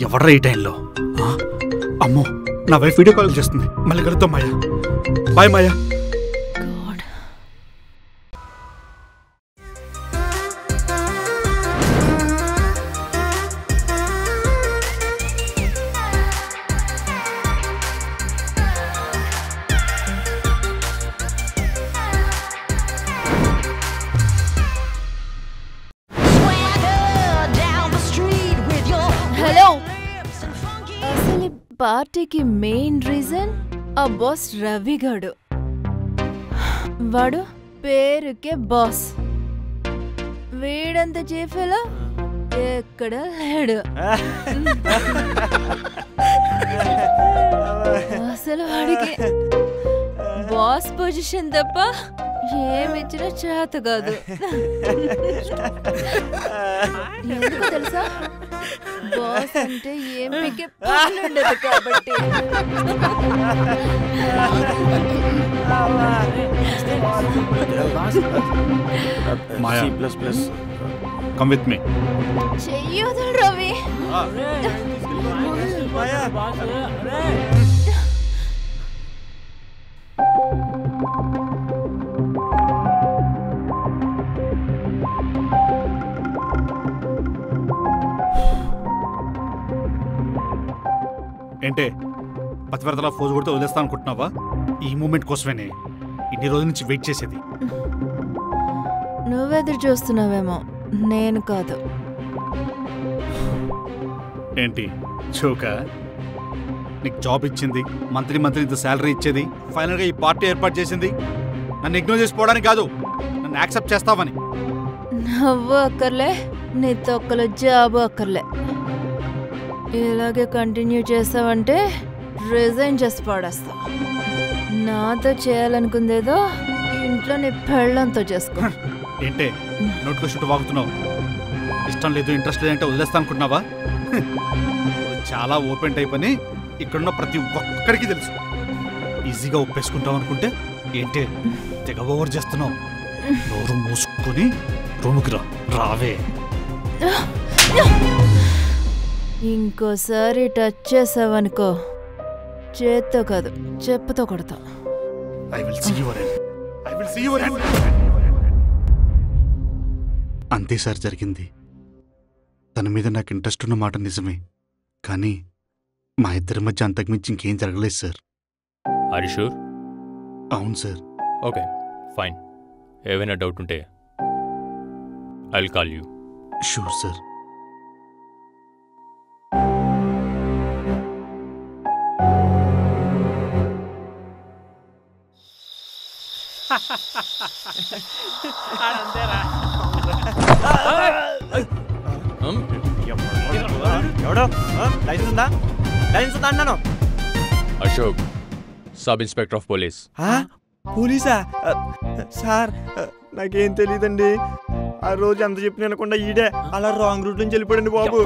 ఎవడ్రా ఈ టైంలో? అమ్మో, నా వైఫ్ వీడియో కాల్ చేస్తుంది. మళ్ళీ కలుద్దాం మాయా. బాయ్ మాయా. పార్టీకి మెయిన్ రీజన్ ఆ బాస్ రవి గాడు. వాడు పేరుకే బాస్. వీడంత చీఫ్లో ఎక్కడ లేడు. అసలు వాడికి బాస్ పొజిషన్ తప్ప ఏమిచ్చినా చేత కాదు. ఎందుకు తెలుసా? బాస్ అంటే ఏమికి పనుండదు కాబట్టి. మాయా, కమ్ విత్ మీ. చెయ్యొద్దు రవి. ఏంటే పతివ్రతలా ఫోజు కొడితే వదిలేస్తా అనుకుంటున్నావా? ఈ మూమెంట్ కోసమేనే ఇన్ని రోజుల నుంచి వెయిట్ చేసేది. నువ్వెదురు చూస్తున్నావేమో, నేను కాదు. ఏంటి చోకా? నీకు జాబ్ ఇచ్చింది, మంత్లీ ఇంత శాలరీ ఇచ్చేది, ఫైనల్గా ఈ పార్టీ ఏర్పాటు చేసింది నన్ను ఇగ్నోర్ చేసుకోవడానికి కాదు, నన్ను యాక్సెప్ట్ చేస్తావని. నవ్వు అక్కర్లే, నీ తొక్కలో జాబు అక్కర్లే. ఇలాగే కంటిన్యూ చేస్తావంటే రిజైన్ చేసి పడేస్తా. నాతో చేయాలనుకుందేదో ఇంట్లో నీ పెళ్ళంతో చేసుకో. ఏంటే నోట్లో చుట్టూ వాగుతున్నావు? ఇష్టం లేదు, ఇంట్రెస్ట్ లేదంటే వదిలేస్తా అనుకుంటున్నావా? చాలా ఓపెన్ టైప్ అని ఇక్కడున్న ప్రతి ఒక్కరికి తెలుసు. ఈజీగా ఒప్పేసుకుంటావు అనుకుంటే ఏంటే తెగ ఓవర్ చేస్తున్నావు. నోరు మూసుకొని రూముకి రావే. ఇంకోసారి టచ్ చేసావనుకో, చేత్తో కాదు చెప్పుతో కొడతా. అంతే సార్ జరిగింది. తన మీద నాకు ఇంట్రెస్ట్ ఉన్న మాట నిజమే, కానీ మా ఇద్దరి మధ్య అంతకుమించి ఇంకేం జరగలేదు సార్. Are you sure? అవును సార్. Okay fine. ఏవైనా డౌట్ ఉంటే I will call you. Sure sir. Ashok, sub inspector of police. పోలీసా? సార్ నాకేం తెలీదండి. ఆ రోజు ఎంత చెప్పిన వినకుండా ఈడే అలా రాంగ్ రూట్ నుంచి వెళ్ళిపోయాడు బాబు.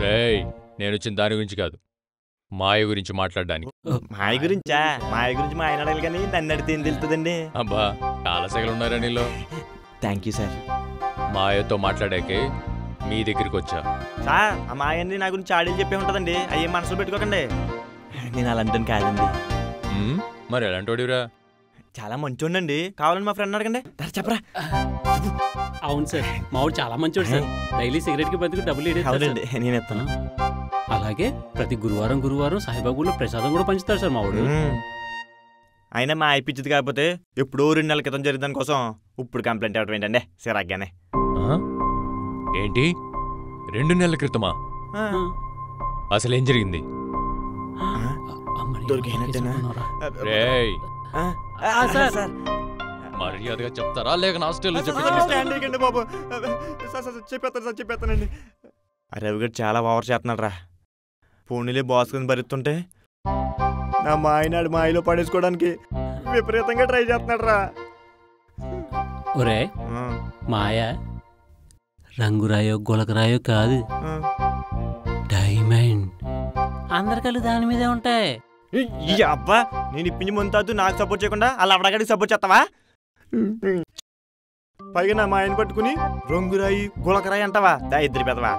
రేయ్, నేను వచ్చిన దాని గురించి కాదు, మాయ గురించి మాట్లాడడానికి. మాయ గురించా? మాయ గురించి మా ఆయన అడగాలి కానీ నన్ను అడిగితే ఏం తెలుస్తుందండి? అబ్బా, చాలా సెగలు ఉన్నారా నీలో. Thank you sir. మాయతో మాట్లాడాకే మీ దగ్గరికి వచ్చా. సార్, ఆ మాయన్ని నా గురించి ఆడేది చెప్పే ఉంటుందండి, అయ్యే మనసులో పెట్టుకోకండి. నేను అలాంటి కాదండి. మరి ఎలాంటోడిరా? చాలా మంచోండండి, కావాలని మా ఫ్రెండ్ అడగండి. చెప్పరా. అవును సార్, మావాడు చాలా మంచోడు సార్. డైలీ సిగరెట్కి బతికి డబ్బులు అవునండి, నేను ఇస్తాను. అలాగే ప్రతి గురువారం సాయిబాబులో ప్రసాదం కూడా పంచుతారు సార్ మావాడు. అయినా మా అయిపించింది కాకపోతే ఎప్పుడో 2 నెలల క్రితం జరిగిన దానికోసం ఇప్పుడు కంప్లైంట్ ఇవ్వడం ఏంటండి సిరాగ్గానే. ఏంటి 2 నెలల క్రితమా? అసలు ఏం జరిగింది? మర్యాదగా చెప్తారా లేక హాస్టల్లో చెప్పేస్తానండి బాబు. చెప్పేస్తానండి. రవి గారు చాలా ఓవర్ చేస్తున్నాడు రా. పోనీలే బాస్ కింద భరిస్తుంటే నా మాయనాడు మాయలో పడేసుకోవడానికి విపరీతంగా ట్రై చేస్తున్నాడు రా. ఒరే, మాయ రంగురాయో గులకరాయో కాదు, డైమండ్. అందరికీ దాని మీదే ఉంటాయి. ఈ అబ్బా, నేను ఇప్పించి ముందు నాకు సపోర్ట్ చేయకుండా అలా అవడగడికి సపోర్ట్ చేస్తావా? పైగా నా మాయని పట్టుకుని రంగురాయి గులకరాయి అంటావా? ఇద్దరు పెదవా.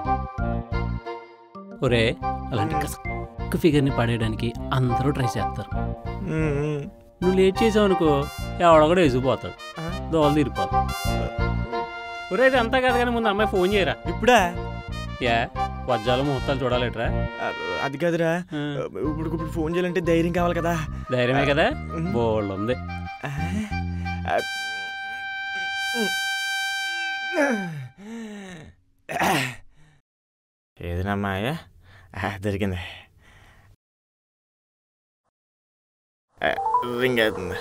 ఒరే, అలాంటి కసక్క ఫిగర్ని పడేయడానికి అందరూ ట్రై చేస్తారు. నువ్వు లేట్ చేసావు అనుకో, ఎవడొకడు వేసిపోతాడు, దోలు తీరిపోతాడు. ఒరే, ఇది అంతా కదా కానీ ముందు అమ్మాయి ఫోన్ చేయరా. ఇప్పుడా? వజ్జాలు ముహూర్తాలు చూడాలిట్రా. అది కాదురా, ఇప్పుడు ఫోన్ చేయాలంటే ధైర్యం కావాలి కదా. ధైర్యమే కదా, బోల్డ్ ఉంది. ఏదైనా మాయ దొరికింది. రింగ్ అవుతుంది.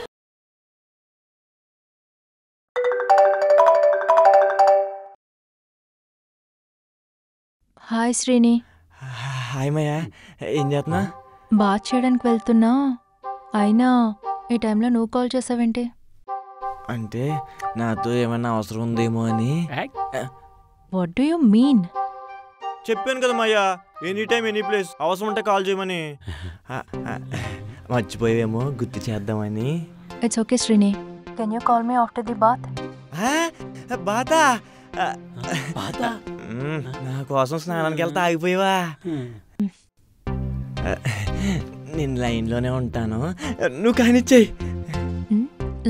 హాయ్ శ్రీని. హాయ్ మాయ, ఏం చేస్తున్నా? బాత్ చేయడానికి వెళ్తున్నా, అయినా ఈ టైంలో నువ్వు కాల్ చేసావేంటి? అంటే నాతో ఏమన్నా అవసరం ఉందేమో అని. What do you mean? చెప్పాను కదా మాయా, ఎనీ టైం ఎనీ ప్లేస్, అవసరం ఉంటే కాల్ చేయమని. మర్చిపోయేమో, గుర్తు చేద్దామని. It's okay Srini, can you call me after the bath? బాతా? నా కోసం స్నానానికి వెళ్తా ఆగిపోయావా? నేను లైన్లోనే ఉంటాను, నువ్వు కానిచ్చేయి.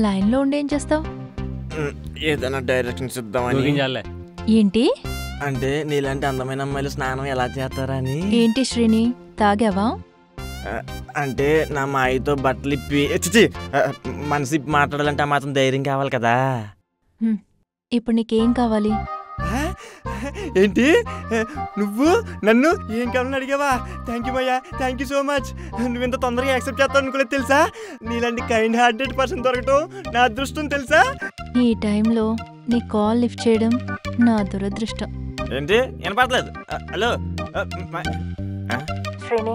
లైన్లో ఉండి ఏం చేస్తావు? ఏదైనా డైరెక్షన్స్ ఇద్దామని. ఏంటి అంటే నీలాంటి అందమైన అమ్మాయిలు స్నానం ఎలా చేస్తారని. ఏంటి శ్రీని, తాగావా? అంటే నా మాయతో బట్టలు ఇప్పి మనసు ఇప్పి మాట్లాడాలంటే ఆ మాత్రం ధైర్యం కావాలి కదా. ఇప్పుడు నీకేం కావాలి? ఏంటి, నువ్వు నన్ను ఏం కావాలని అడిగావా? థ్యాంక్ యూ భయ్యా, థ్యాంక్ యూ సో మచ్. నువ్వు ఇంత తొందరగా యాక్సెప్ట్ చేస్తావు అనుకోలేదు తెలుసా. నీలాంటి కైండ్ హార్టెడ్ పర్సన్ దొరకటం నా అదృష్టం తెలుసా. ఈ టైంలో నీ కాల్ లిఫ్ట్ చేయడం నా దురదృష్టం. ఏంటి వినపడలేదు? హలో శ్రీని,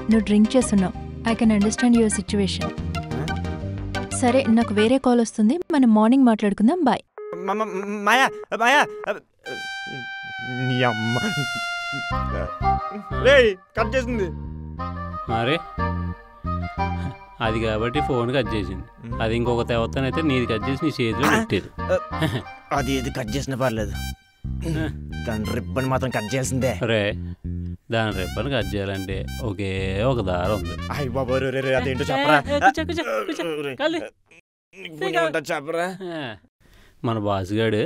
నువ్వు డ్రింక్ చేస్తున్నావు. I can understand your situation. సరే, నాకు వేరే కాల్ వస్తుంది, మనం మార్నింగ్ మాట్లాడుకుందాం. బాయ్. మాయా, మాయా, నీ అమ్మ రేయ్ కట్ చేసింది. మరి అది కాబట్టి ఫోన్ కట్ చేసింది. అది ఇంకొక తేవతానైతే నీది కట్ చేసి నీ చేతిలో పెట్టేది. అది ఇది కట్ చేసినా పర్లేదు, దాని రిబ్బన్ మాత్రం కట్ చేయాల్సిందే. రే, దాని రిబ్బన్ కట్ చేయాలంటే ఒకే ఒక దారం ఉంది. అయ్య బాబు, అదేంటో చెప్పరా. చెప్పరా. మన బాస్ గాడు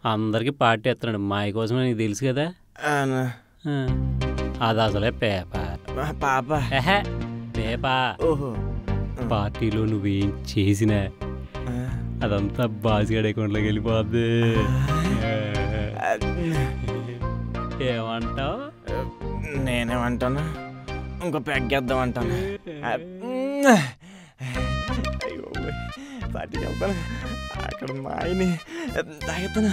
అందరికి పార్టీ ఎత్తున్నాడు, మాయ కోసం నీకు తెలుసు కదా. అది అసలే పాప పేపా. పార్టీలో నువ్వేం చేసినా అదంతా బాస్ గాడి అకౌంట్లోకి వెళ్ళిపోద్ది. ఏమంటావు? నేనేమంటాను, ఇంకో పెగ్గేద్దాం అంటాను. అయ్యో పార్టీకి వెళ్తాను, అక్కడ మా ఆయన్ని తాగుతాను.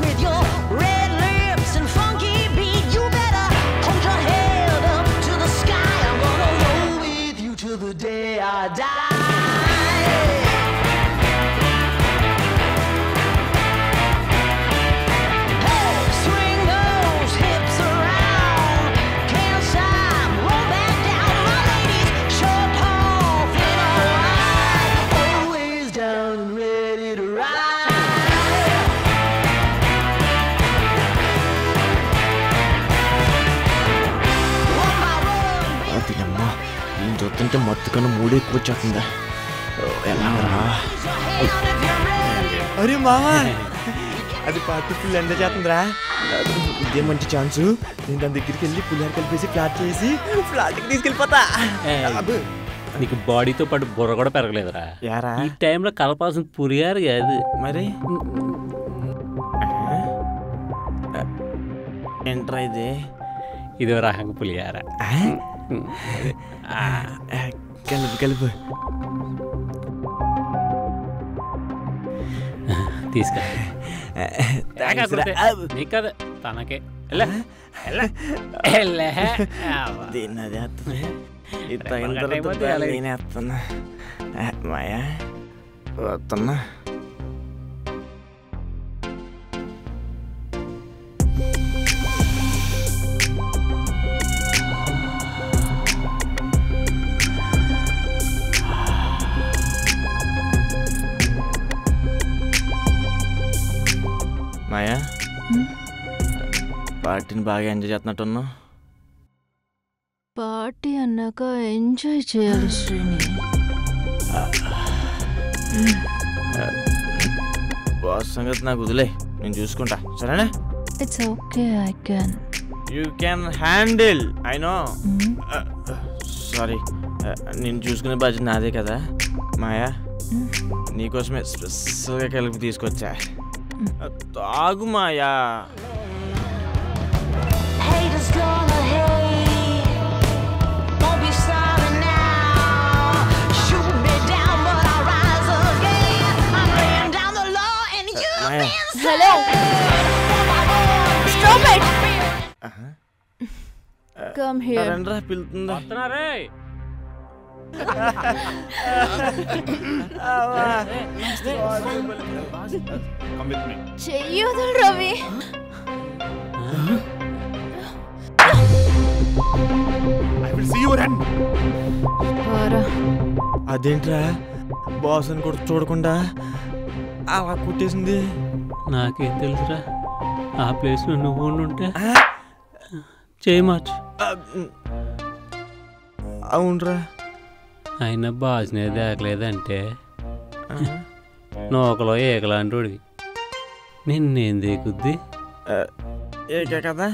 With your red lips and funky beat, you better hold your head up. or die. Hey, swing those hips around. Can't stop, roll back down. My ladies, short, tall, thin or wide, always down and ready to ride. అమ్మా నేను చూస్తుంటే మత్తుకన్నా మూడే ఎక్కువ వచ్చేస్తుందా ఎలాగరా అరే మామా అది party full enjoy చేస్తుందిరా ఇదే మంచి ఛాన్సు నేను దాని దగ్గరికి వెళ్ళి పులిహార కలిపేసి ఫ్లాట్ చేసి ఫ్లాట్కి తీసుకెళ్ళిపోతా నీకు బాడీతో పాటు బుర్ర కూడా పెరగలేదురా యారా ఈ టైంలో కలపాల్సిన పులిహార కాదు మరి ఏంట్రా ఇది ఇదో రకంగా పులిహార కలుపు కలుపు తీసుకా నీకు కదా తనకే దీన్ని అది వేస్తున్నా ఇది తగిన తర్వాత నేను వేస్తున్నా మాయా వస్తున్నా మాయా పార్టీని బాగా ఎంజాయ్ చేస్తున్నట్టున్నావు పార్టీ అన్నాక ఎంజాయ్ చేయాలి శ్రీని. బాస్ సంగతి నాకు వదిలే నేను చూసుకుంటా సరేనా it's okay I can you can handle I know sorry నేను చూసుకునే బాధ్యత నాదే కదా మాయా నీకోసమే స్పెషల్గా కలిపి తీసుకొచ్చా తాగు మాయా Haters gonna hate, won't be sorry now. Shoot me down, but I rise again. I'm laying down the law, and you've been Hello. Stop it. Come here. రండ్రా పిలుతుందా వస్తున్నారే చెయ్యొదలు రవి. అదేంట్రా బాస్ అని కూడా చూడకుండా అలా కుట్టేసింది నాకేం తెలుసురా ఆ ప్లేస్లో నువ్వు ఉంటే చేయి మార్చు అవునరా అయినా బాస్నే దేకలేదంటే నోకలో ఏకలాంటివి నిన్నేం దేకుద్ది ఏకే కదా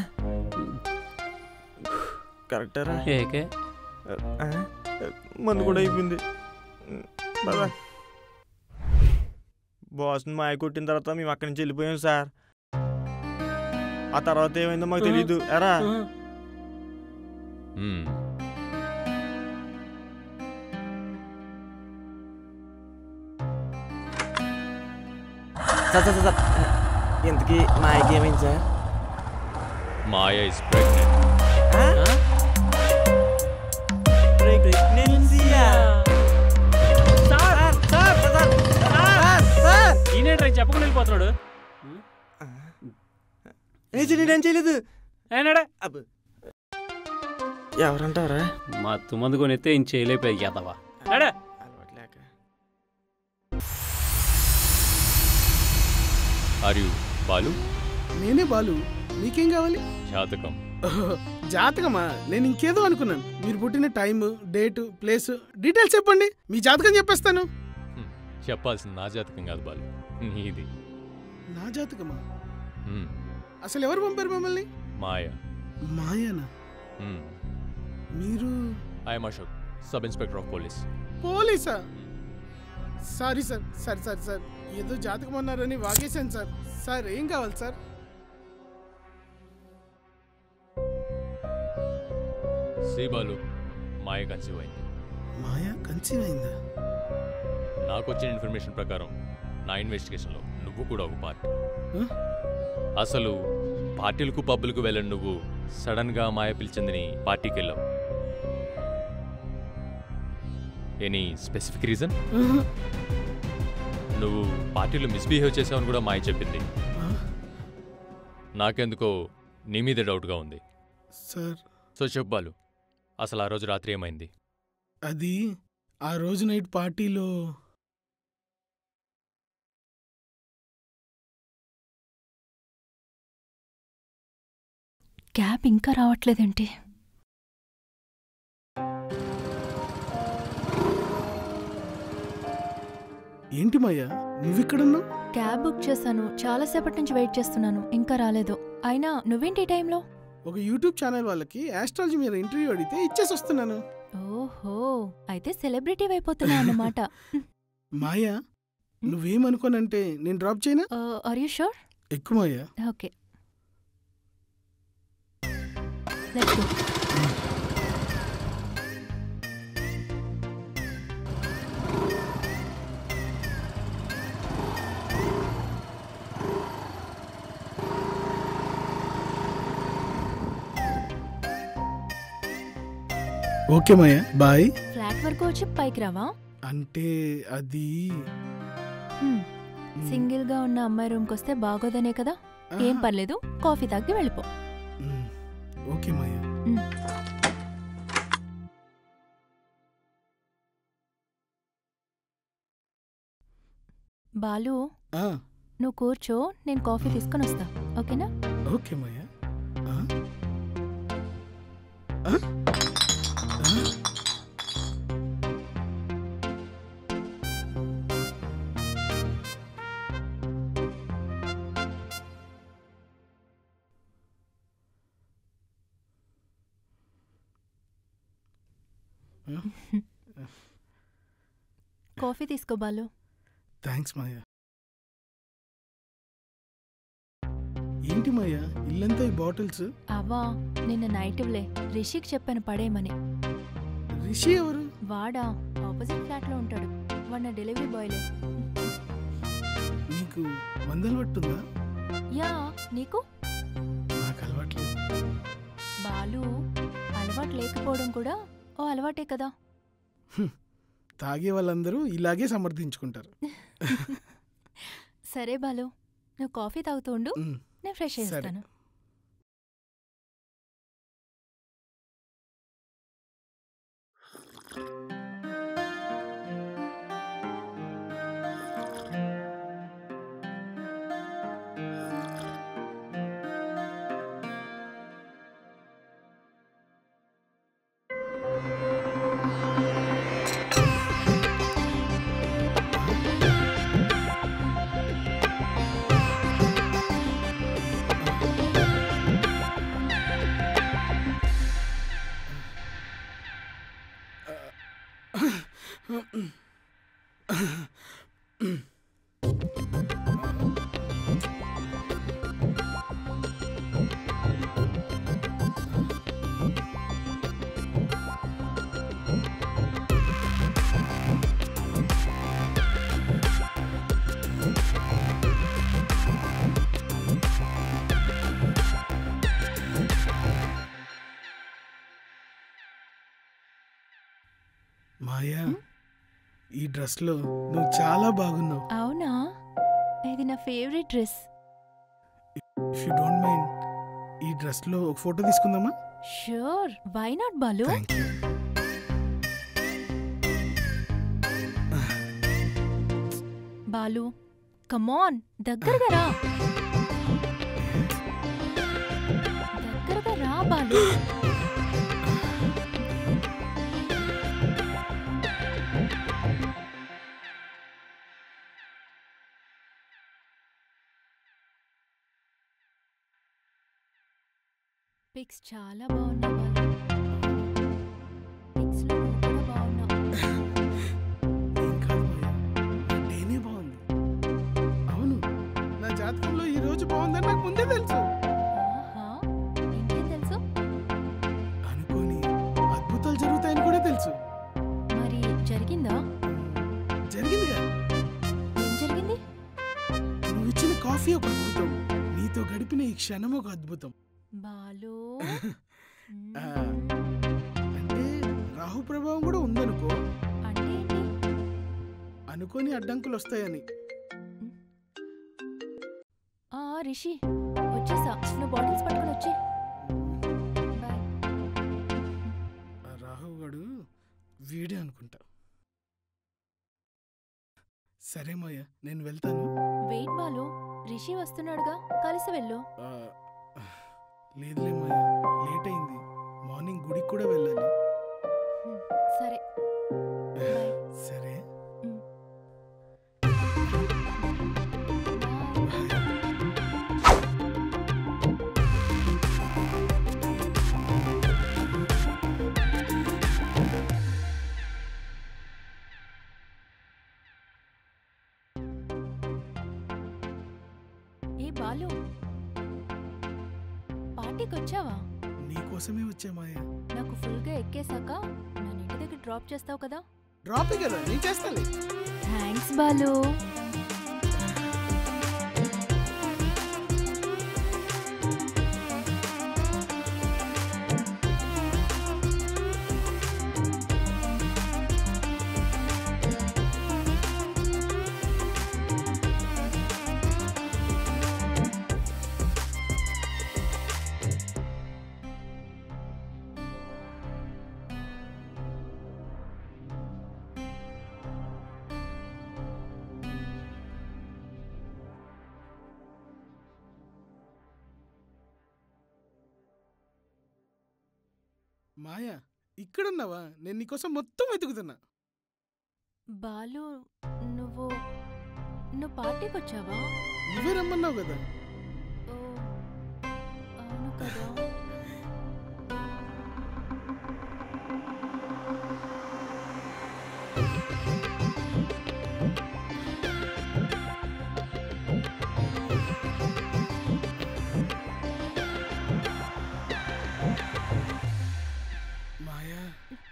కరెక్టరా ఏకే మందు కూడా అయిపోయింది బాబా బాస్ని మాయ కొట్టిన తర్వాత మేము అక్కడి నుంచి వెళ్ళిపోయాం సార్ ఆ తర్వాత ఏమైందో మాకు తెలీదు ఎరా సార్ సార్ సార్ ఇంతకీ మాయకి ఏమైంది సార్ మాయ ఇస్ ప్రెగ్నెంట్ ఈయనేంట్రా చెప్పకుండా వెళ్ళిపోతున్నాడు నేనేం చేయలేదు ఏనాడా ఎవరంటారా మత్తు మందు కొనిస్తే ఏం చేయలేకపోయి కదవా ఆర్ యు బాలు నేనే బాలు మీకేం కావాలి జాతకం జాతకమా నేను ఇంకేదో అనుకున్నాను మీరు పుట్టిన టైం డేట్ ప్లేస్ డీటెయిల్స్ చెప్పండి మీ జాతకం చెప్పేస్తాను చెప్పాల్సిన నా జాతకం కాదు బాలు నీది నా జాతకమా అసలు ఎవరు పంపారు మమ్మల్ని మాయ మాయానా మీరు I'm Ashok sub inspector of police పోలీసా sorry sir sir sir sir ఏదో జాతకం అన్నారని వాగేశాను సార్ సార్ ఏం కావాలి సార్ శ్రీ బాలు మాయ కన్సీవ్ అయింది మాయ కన్సీవ్ అయిందా నాకు వచ్చిన ఇన్ఫర్మేషన్ ప్రకారం నా ఇన్వెస్టిగేషన్లో నువ్వు కూడా ఒక పార్టీ అసలు పార్టీలకు పబ్బులకు వెళ్ళని నువ్వు సడన్గా మాయ పిలిచిందని పార్టీకి వెళ్ళావు ఎనీ స్పెసిఫిక్ రీజన్? నువ్వు పార్టీలో మిస్బిహేవ్ చేసావని కూడా మాయ చెప్పింది. నాకెందుకో నీ మీద డౌట్గా ఉంది. సార్ సో చెప్పు బాలు, అసలు ఆ రోజు రాత్రి ఏమైంది? అది ఆ రోజు నైట్ పార్టీలో క్యాబ్ ఇంకా రావట్లేదేంటి? ఏంటి మాయా నువ్విక్కడున్నావు? క్యాబ్ బుక్ చేశాను, చాలాసేపటి నుంచి వెయిట్ చేస్తున్నాను, ఇంకా రాలేదు. అయినా నువ్వేంటి ఈ టైంలో? ఒక యూట్యూబ్ ఛానల్ వాళ్ళకి ఆస్ట్రాలజీ మీద ఇంటర్వ్యూ అడిగితే ఇచ్చేసి వస్తున్నాను. ఓహో, అయితే సెలబ్రిటీ అయిపోతున్నా అన్నమాట. మాయా నువ్వేమనుకోనంటే నేను డ్రాప్ చేయనా? Are you sure? ఎక్కువ Maya. Okay, let's go. Okay Maya, bye. Flat వరకు వచ్చి పైకి రావా? అంటే అది సింగిల్ గా ఉన్న అమ్మాయి రూమ్కి వస్తే బాగోదనే కదా. ఏం పర్లేదు, కాఫీ తాగి వెళ్ళిపో. ఓకే మాయా. బాలు, నువ్వు కూర్చో, నేను కాఫీ తీసుకొని వస్తా, ఓకేనా? ఓకే మాయా. కాఫీ తీసుకో బాలు. థ్యాంక్స్ మాయా. ఏంటి మాయా ఇల్లంతా ఈ బాటిల్స్? అవా నిన్న నైట్లే రిషికి చెప్పాను పడేయమని. రిషి ఎవరు? వాడా, ఆపోజిట్ ఫ్లాట్ లో ఉంటాడు. వాడిన డెలివరీ బాయ్లే. నీకు మందలు పట్టుందా? యా, నీకు? నాకు అలవాట్లేదు. బాలు, అలవాటు లేకపోవడం కూడా ఓ అలవాటే కదా. తాగే వాళ్ళందరూ ఇలాగే సమర్థించుకుంటారు. సరే బాలు, నువ్వు కాఫీ తాగుతూ ఉండు, నేను ఫ్రెష్ చేస్తాను. మాయా, ఈ డ్రెస్ లో నువ్వు చాలా బాగున్నావు. అవునా? ఇది నా favourite dress. If you don't mind, ఈ డ్రెస్ లో ఒక ఫోటో తీసుకుందామా? Sure, why not Balu. Balu, come on, దగ్గరగా రా. దగ్గరగా రా బాలు. పిక్స్ చాలా బాగున్నాయి బాలు. పిక్స్ లో నువ్వు కూడా బాగున్నావు. ఏం కాదు మాయా, నేనే బాగుంది. అవును, నా జాతకంలో ఈ రోజు బాగుందని నాకు ముందే తెలుసు. ఇంకేం తెలుసు? అనుకోని అద్భుతాలు జరుగుతాయని కూడా తెలుసు. మరి జరిగిందా? జరిగిందిగా. ఏం జరిగింది? నువ్వు ఇచ్చిన కాఫీ ఒక అద్భుతం, నీతో గడిపిన ఈ క్షణం ఒక అద్భుతం. బాలు, అంటే రాహు ప్రభావం కూడా ఉందనుకో. అంటే అనుకోని అడ్డంకులు వస్తాయని. రిషి వచ్చేసా, నువ్వు బాటిల్స్ పట్టుకొని వచ్చి. రాహుల్ గడు వీడే అనుకుంటా. సరే మాయ, నేను వెళ్తాను. వెయిట్ బాలు, రిషి వస్తున్నాడుగా, కలిసి వెళ్ళు. లేదులే మాయ, లేట్ అయింది. మార్నింగ్ గుడికి కూడా వెళ్ళాలి. సరే సరే. ఏ బాలు, పార్టీకి వచ్చావా? నీకోసమే వచ్చా మాయ. నాకు ఫుల్గా ఎక్కేశాక నన్ను ఇంటి దగ్గర డ్రాప్ చేస్తావు కదా? డ్రాప్ కదా, నేను చేస్తాను. థ్యాంక్స్ బాలు. మాయా, ఇక్కడున్నావా? నేను నీకోసం మొత్తం వెతుకుతున్నా. బాలు, నువ్వు పార్టీకి వచ్చావా? నువ్వే రమ్మన్నావు కదా. ఓ, అవును కదా.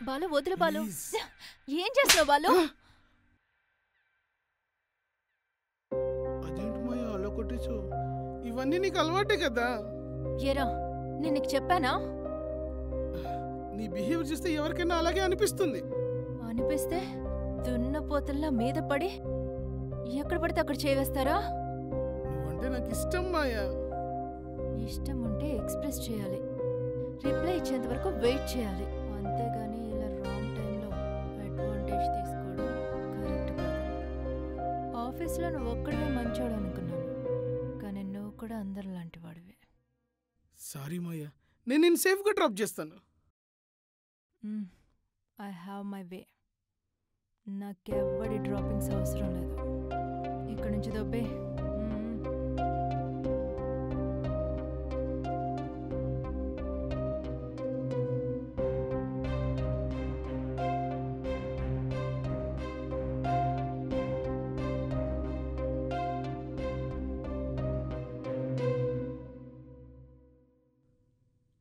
బాలు వదిలే బాలు. ఏం చేస్తున్నావు బాలు? అదేంటి మాయా అలా కొట్టేచ్చు? ఇవన్నీ నీకు అలవాటే కదా. ఏరా, నేను నీకు చెప్పానా? నీ బిహేవియర్ చూస్తే ఎవరికైనా అలాగే అనిపిస్తుంది. అనిపిస్తే దున్నపోతల్లా మీద పడి ఎక్కడ పడితే అక్కడ చేవేస్తారా? నువ్వంటే నాకు ఇష్టం మాయా. ఇష్టం ఉంటే ఎక్స్ప్రెస్ చేయాలి, రిప్లై ఇచ్చేంత వరకు వెయిట్ చేయాలి. అంతేగాని ఇలా రాంగ్ టైంలో అడ్వాంటేజ్ తీసుకోవడం కరెక్ట్ కాదు. ఆఫీస్లో నువ్వు ఒక్కడే మంచోడు అనుకున్నాను, కానీ నువ్వు కూడా అందరు లాంటి వాడివే. సారీ మాయా, నేను నిన్ను సేఫ్గా డ్రాప్ చేస్తాను. I have my way. నాకెవ్వడి డ్రాపింగ్స్ అవసరం లేదు. ఇక్కడి నుంచి దొబ్బే.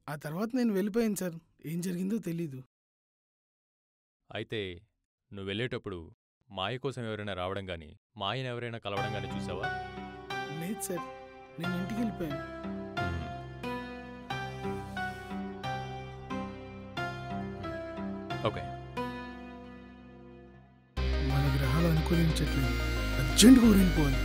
ఆ తర్వాత నేను వెళ్ళిపోయాను సార్. ఏం జరిగిందో తెలీదు. అయితే నువ్వు వెళ్ళేటప్పుడు మాయ కోసం ఎవరైనా రావడం కానీ మాయను ఎవరైనా కలవడం కానీ చూసావా? లేదు సార్, నేను ఇంటికి వెళ్ళిపోయాను. ఓకే. మన గ్రహాలు అనుకూలించట్లేదు, అర్జెంట్గా ఊరిపోవాలి.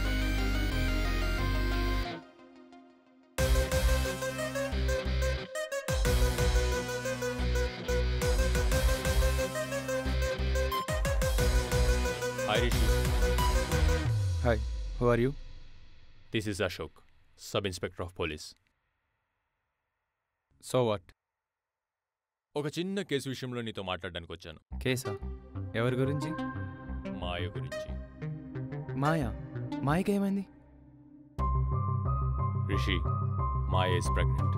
Hi Rishi. Hi, who are you? This is Ashok, Sub-Inspector of Police. So what? ఒక చిన్న కేసు విషయంలో నీతో మాట్లాడడానికి వచ్చాను. కేసా? ఎవరి గురించి? మాయ గురించి. మాయకి ఏమైంది? Rishi, Maya is pregnant.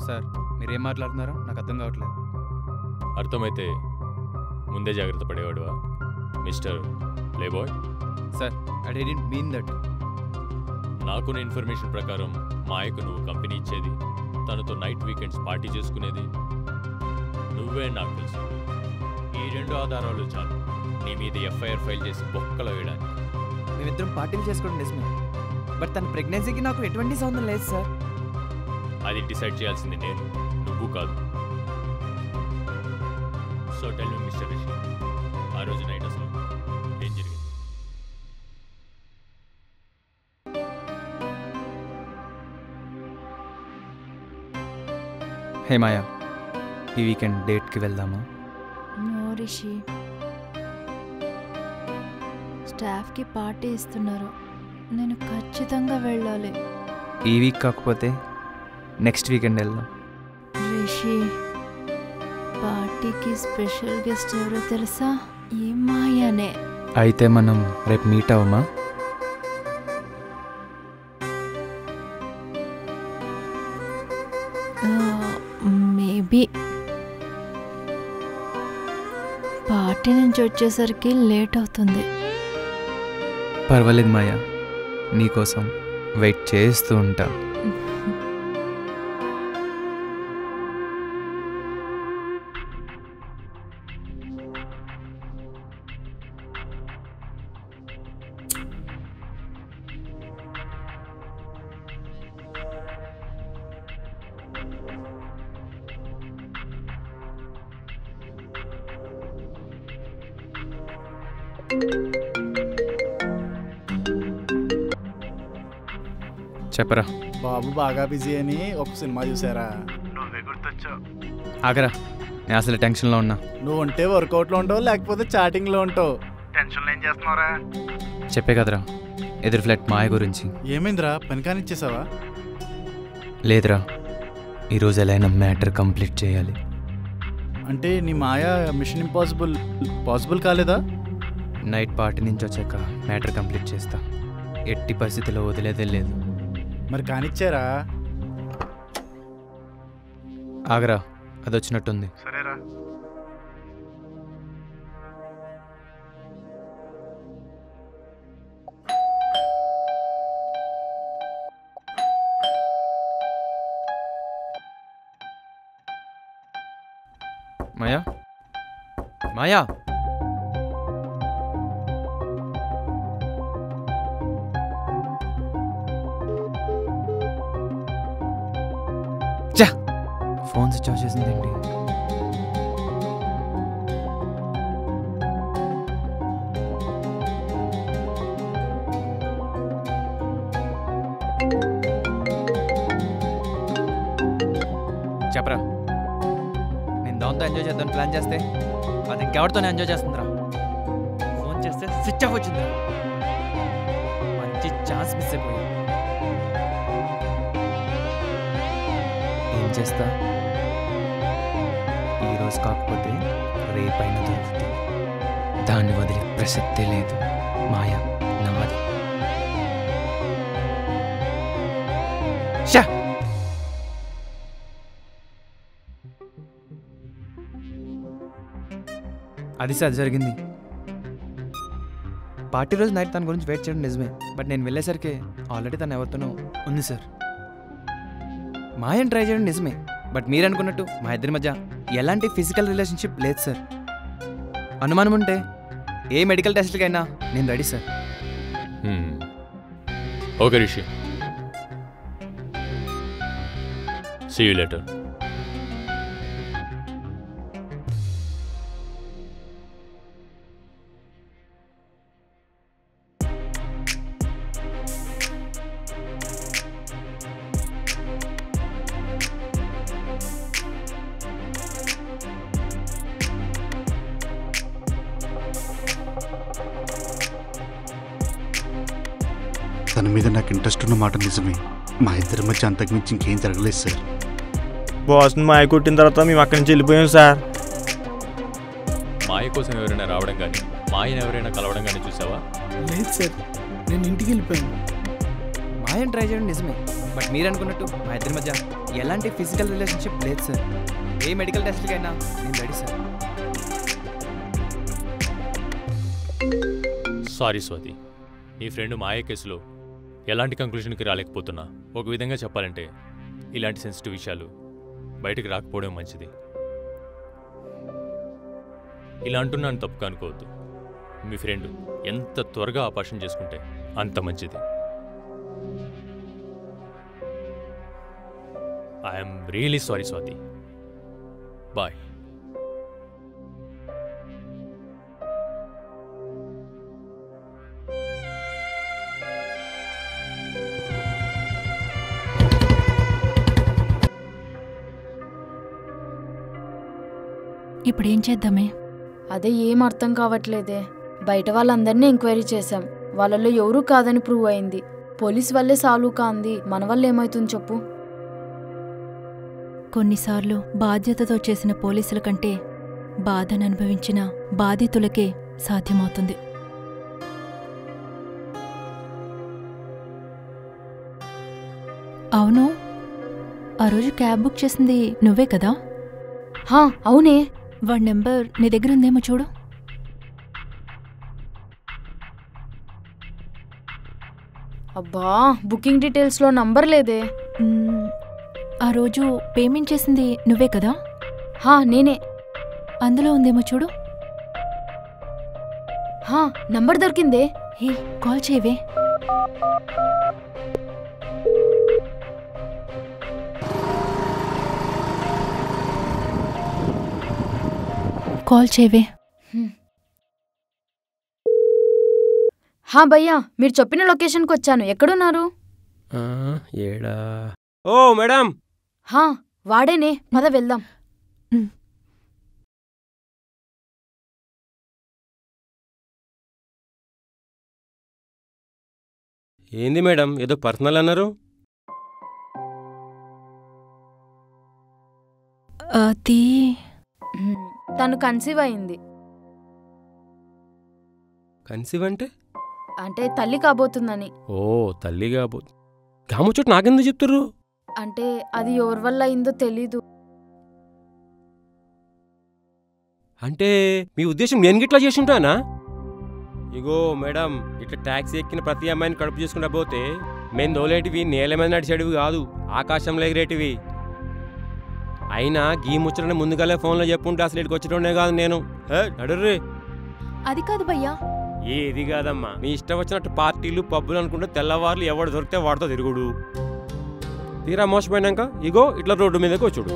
Sir, మీరేం మాట్లాడుతున్నారో నాకు అర్థం కావట్లేదు. అర్థమైతే ముందే జాగ్రత్త పడేవాడువా mister playboy? Sir, I didn't mean that. నాకున్న ఇన్ఫర్మేషన్ ప్రకారం మాయకు నువ్వు కంపెనీ ఇచ్చేది, తనతో నైట్ వీకెండ్స్ పార్టీ చేసుకునేది నువ్వే నాకు తెలుసు. ఈ రెండు ఆధారాలు చాలు నీ మీద ఎఫ్ఐఆర్ ఫైల్ చేసి బొక్కలో వేయడానికి. మేమిద్దరం పార్టీలు చేసుకోవడం నిజమే, బట్ తన ప్రెగ్నెన్సీకి నాకు ఎటువంటి సంబంధం లేదు సార్. అది డిసైడ్ చేయాల్సింది నేను, నువ్వు కాదు. So tell me mister Rishi, ఆ రోజు నైట్ అసలు ఏం జరిగింది? హే మాయా, ఈ వీకెండ్ డేట్కి వెళ్దామా? నో రిషి, స్టాఫ్కి పార్టీ ఇస్తున్నారు, నేను ఖచ్చితంగా వెళ్ళాలి. ఈ వీక్ కాకపోతే నెక్స్ట్ వీకెండ్ వెళ్దాం. రిషి, పార్టీకి స్పెషల్ గెస్ట్ ఎవరో తెలుసా? ఈ మాయానే. అయితే మనం రేపు మీట్ అవ్వమా? మేబీ. పార్టీ నుంచి వచ్చేసరికి లేట్ అవుతుంది. పర్వాలేదు మాయా, నీకోసం వెయిట్ చేస్తూ ఉంటా. చెప్పరా. బాబు బాగా బిజీ అని ఒక సినిమా చూసారా? నువ్వే గుర్తొచ్చావు. ఆగరా, నేను అసలు టెన్షన్లో ఉన్నా. నువ్వు ఉంటే వర్కౌట్లో ఉంటావు, లేకపోతే చాటింగ్లో ఉంటావు. టెన్షన్లో ఏం చేస్తున్నావురా? చెప్పే కదరా, ఎదురు ఫ్లాట్ మాయ గురించి. ఏమైందిరా, పని కానిచ్చేసావా? లేదురా, ఈరోజు ఎలా అయినా మ్యాటర్ కంప్లీట్ చేయాలి. అంటే నీ మాయ మిషన్ ఇంపాసిబుల్ పాసిబుల్ కాలేదా? నైట్ పార్టీ నుంచి వచ్చాక మ్యాటర్ కంప్లీట్ చేస్తా. ఎట్టి పరిస్థితిలో వదిలేదే లేదు. మరి కానిచ్చారా? ఆగరా, అది వచ్చినట్టుంది. సరేరా. మాయా, మాయా, ఫోన్ స్విచ్ ఆఫ్ చేసిందేంటి? చెప్పరా, నేను దాంతో ఎంజాయ్ చేద్దాం ప్లాన్ చేస్తే అది ఇంకెవరితోనే ఎంజాయ్ చేస్తుందిరా. ఫోన్ చేస్తే స్విచ్ ఆఫ్ వచ్చిందిరా. మంచి ఛాన్స్ మిస్ అయిపోయింది. ఏం చేస్తా? ఈరోజు కాకపోతే రేపైనా దొరుకుతుంది. దాన్ని వదిలే ప్రసక్తే లేదు. మాయా నాది. అది సార్ జరిగింది. పార్టీ రోజు నైట్ తన గురించి వెయిట్ చేయడం నిజమే, బట్ నేను వెళ్ళేసరికి ఆల్రెడీ తను ఎవరితోనో ఉంది సార్. మాయని ట్రై చేయడం నిజమే, బట్ మీరు అనుకున్నట్టు మా ఇద్దరి మధ్య ఎలాంటి ఫిజికల్ రిలేషన్షిప్ లేదు సార్. అనుమానం ఉంటే ఏ మెడికల్ టెస్ట్లకైనా నేను ready sir. Okay Rishi, see you later. తన మీద నాకు ఇంట్రెస్ట్ ఉన్న మాట నిజమే. మా ఇద్దరి మధ్య అంతకుమించి ఇంకేం జరగలేదు సార్. బాస్ని మాయ కొట్టిన తర్వాత మేము అక్కడి నుంచి వెళ్ళిపోయాం సార్. మాయ కోసం ఎవరైనా రావడం కానీ మాయను ఎవరైనా కలవడం కానీ చూసావా? లేదు సార్, నేను ఇంటికి వెళ్ళిపోయాను. మాయని ట్రై చేయడం నిజమే, బట్ మీరు అనుకున్నట్టు మా ఇద్దరి మధ్య ఎలాంటి ఫిజికల్ రిలేషన్షిప్ లేదు సార్. ఏ మెడికల్ టెస్ట్లకైనా నేను రెడీ సార్. సారీ స్వాతి, నీ ఫ్రెండ్ మాయ కేసులో ఎలాంటి కంక్లూషన్కి రాలేకపోతున్నా. ఒక విధంగా చెప్పాలంటే ఇలాంటి సెన్సిటివ్ విషయాలు బయటకు రాకపోవడం మంచిది. ఇలా అంటున్నాను తప్పుగా అనుకోవద్దు. మీ ఫ్రెండ్ ఎంత త్వరగా ఆపరేషన్ చేసుకుంటే అంత మంచిది. I'm really sorry Swathi. Bye. ఇప్పుడేం చేద్దామే? అదే ఏం అర్థం కావట్లేదే. బయట వాళ్ళందరినీ ఎంక్వైరీ చేశాం, వాళ్ళలో ఎవరూ కాదని ప్రూవ్ అయింది. పోలీస్ వల్లే సాల్వ్ కాంది, మన వల్ల ఏమవుతుంది చెప్పు? కొన్నిసార్లు బాధ్యతతో చేసిన పోలీసుల కంటే బాధను అనుభవించిన బాధితులకే సాధ్యమవుతుంది. అవును, ఆ రోజు క్యాబ్ బుక్ చేసింది నువ్వే కదా? అవునే. వాడి నెంబర్ నీ దగ్గర ఉందేమో చూడు. అబ్బా, బుకింగ్ డీటెయిల్స్లో నంబర్ లేదే. ఆ రోజు పేమెంట్ చేసింది నువ్వే కదా? నేనే. అందులో ఉందేమో చూడు. నంబర్ దొరికిందే. కాల్ చేయవే. కాల్ చేయవే. భయ్యా, మీరు చెప్పిన లొకేషన్కి వచ్చాను. ఎక్కడున్నారు? ఏడా? ఓ మేడం. వాడేనే, పద వెళ్దాం. ఏంది మేడం, ఏదో పర్సనల్ అన్నారు? అది తను కన్సీవ్ అయింది. కన్సీవ్ అంటే? అంటే తల్లి కాబోతుందని. ఓ, తల్లి కాబోతు. కాముచ్చోటి నాకెందుకు చెప్తుర్రు? అంటే అది ఎవరి వల్ల అయిందో తెలీదు. అంటే మీ ఉద్దేశం నేను గిట్లా చేసి ఉంటానా? ఇగో మేడం, ఇట్లా ట్యాక్సీ ఎక్కిన ప్రతి అమ్మాయిని కడుపు చేసుకుంటా పోతే మేము దోలేటివి నేల మీద నడిచేటివి కాదు, ఆకాశంలో ఎగిరేటివి. అయినా గీ ముచ్చటనే ముందుగాలే ఫోన్లో చెప్పుంటే అసలు ఇక్కడికి వచ్చేటోనే కాదు నేను. నడుర్రీ. అది కాదు భయ్యా. ఏది కాదమ్మా, మీ ఇష్టం వచ్చినట్టు పార్టీలు పబ్బులు అనుకుంటే తెల్లవార్లు ఎవడు దొరికితే వాడితో తిరుగుడు. తీరా మోసపోయినాక ఇగో ఇట్లా రోడ్డు మీదకి వచ్చుడు.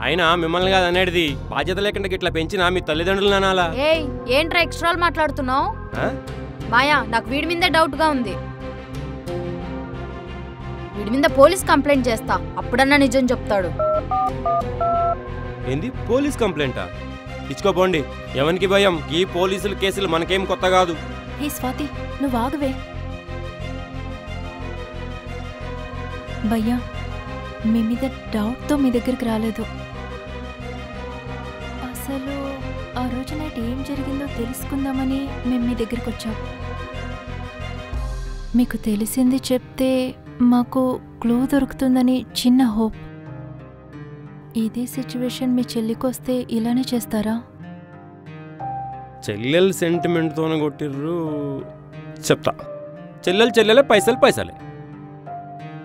అయినా మిమ్మల్ని కాదు అనేది, బాధ్యత లేకుండా ఇట్లా పెంచినా మీ తల్లిదండ్రులు అనాలా? ఏంట్రా ఎక్స్ట్రాలు మాట్లాడుతున్నావు? మాయా, నాకు వీడి మీదే డౌట్గా ఉంది. వీడి మీద పోలీస్ కంప్లైంట్ చేస్తా, అప్పుడన్నా నిజం చెప్తాడు. ఏంది పోలీస్ కంప్లైంటా? ఇచ్చుకోపోండి. ఎవరికి భయం? ఈ పోలీసుల కేసులు మనకేం కొత్త కాదు. స్వాతి, నువ్వు ఆగవే. భయ్యా, మీ మీద డౌట్తో మీ దగ్గరికి రాలేదు. అసలు ఆ రోజు నైట్ ఏం జరిగిందో తెలుసుకుందామని మేము మీ దగ్గరికి వచ్చాం. మీకు తెలిసింది చెప్తే మాకు క్లూ దొరుకుతుందని చిన్న హోప్. ఇదే సిచ్యువేషన్ మీ చెల్లికొస్తే ఇలానే చేస్తారా? చెల్లెలు సెంటిమెంట్తోనే కొట్టిర్రు. చెప్తా. చెల్లెలే, పైసలు పైసలే.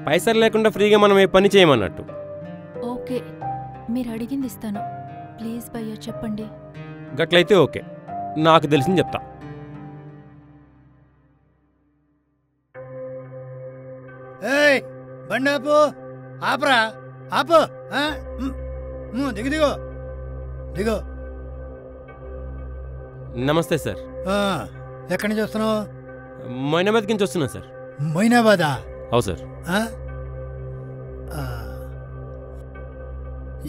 పైసలు లేకుండా ఫ్రీగా మనం ఏ పని చేయమన్నట్టు. ఓకే, మీరు అడిగింది ఇస్తాను. ప్లీజ్ భయ్యా చెప్పండి. గట్లయితే ఓకే, నాకు తెలిసింది చెప్తా. బండి ఆపు, ఆపరా, ఆపు. దిగు దిగు దిగు. నమస్తే సార్. ఎక్కడి నుంచి వస్తున్నావు? మైనాబాద్ నుంచి వస్తున్నా సార్. మైనాబాదా? అవు సార్.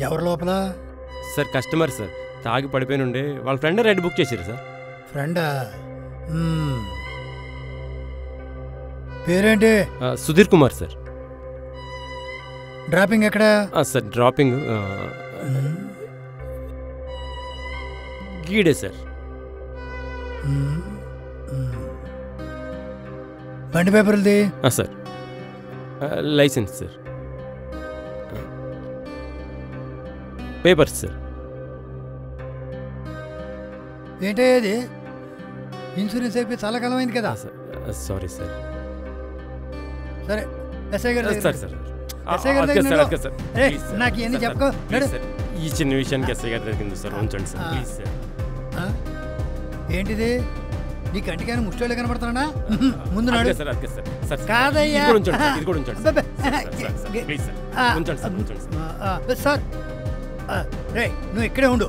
ఎవరు లోపల? సార్ కస్టమర్ సార్, తాగి పడిపోయినుండే వాళ్ళ ఫ్రెండ్ రైడ్ బుక్ చేశారు సార్. ఫ్రెండా? పేరేంటి? సుధీర్ కుమార్ సార్. డ్రాపింగ్ ఎక్కడ? సార్ డ్రాపింగ్ గీడే సార్. బండి పేపర్లది? Sir licence sir, papers sir. ఏంటది? ఇన్సూరెన్స్ అయిపోయి చాలా కాలం అయింది కదా. Sorry sir. సరే, ఎస్ఐ గారు సార్ సార్ నాకు ఇవన్నీ చెప్పుకో. ఈ చిన్న విషయానికి ఎస్ఐ గారి దగ్గర సార్, ఉంచండి సార్ ప్లీజ్ సార్. ఏంటిది? నీ కంటికైనా ముష్టోళ్ళు కనబడుతున్నా? ముందు కాదయ్యా సార్. రే, నువ్వు ఇక్కడే ఉండు.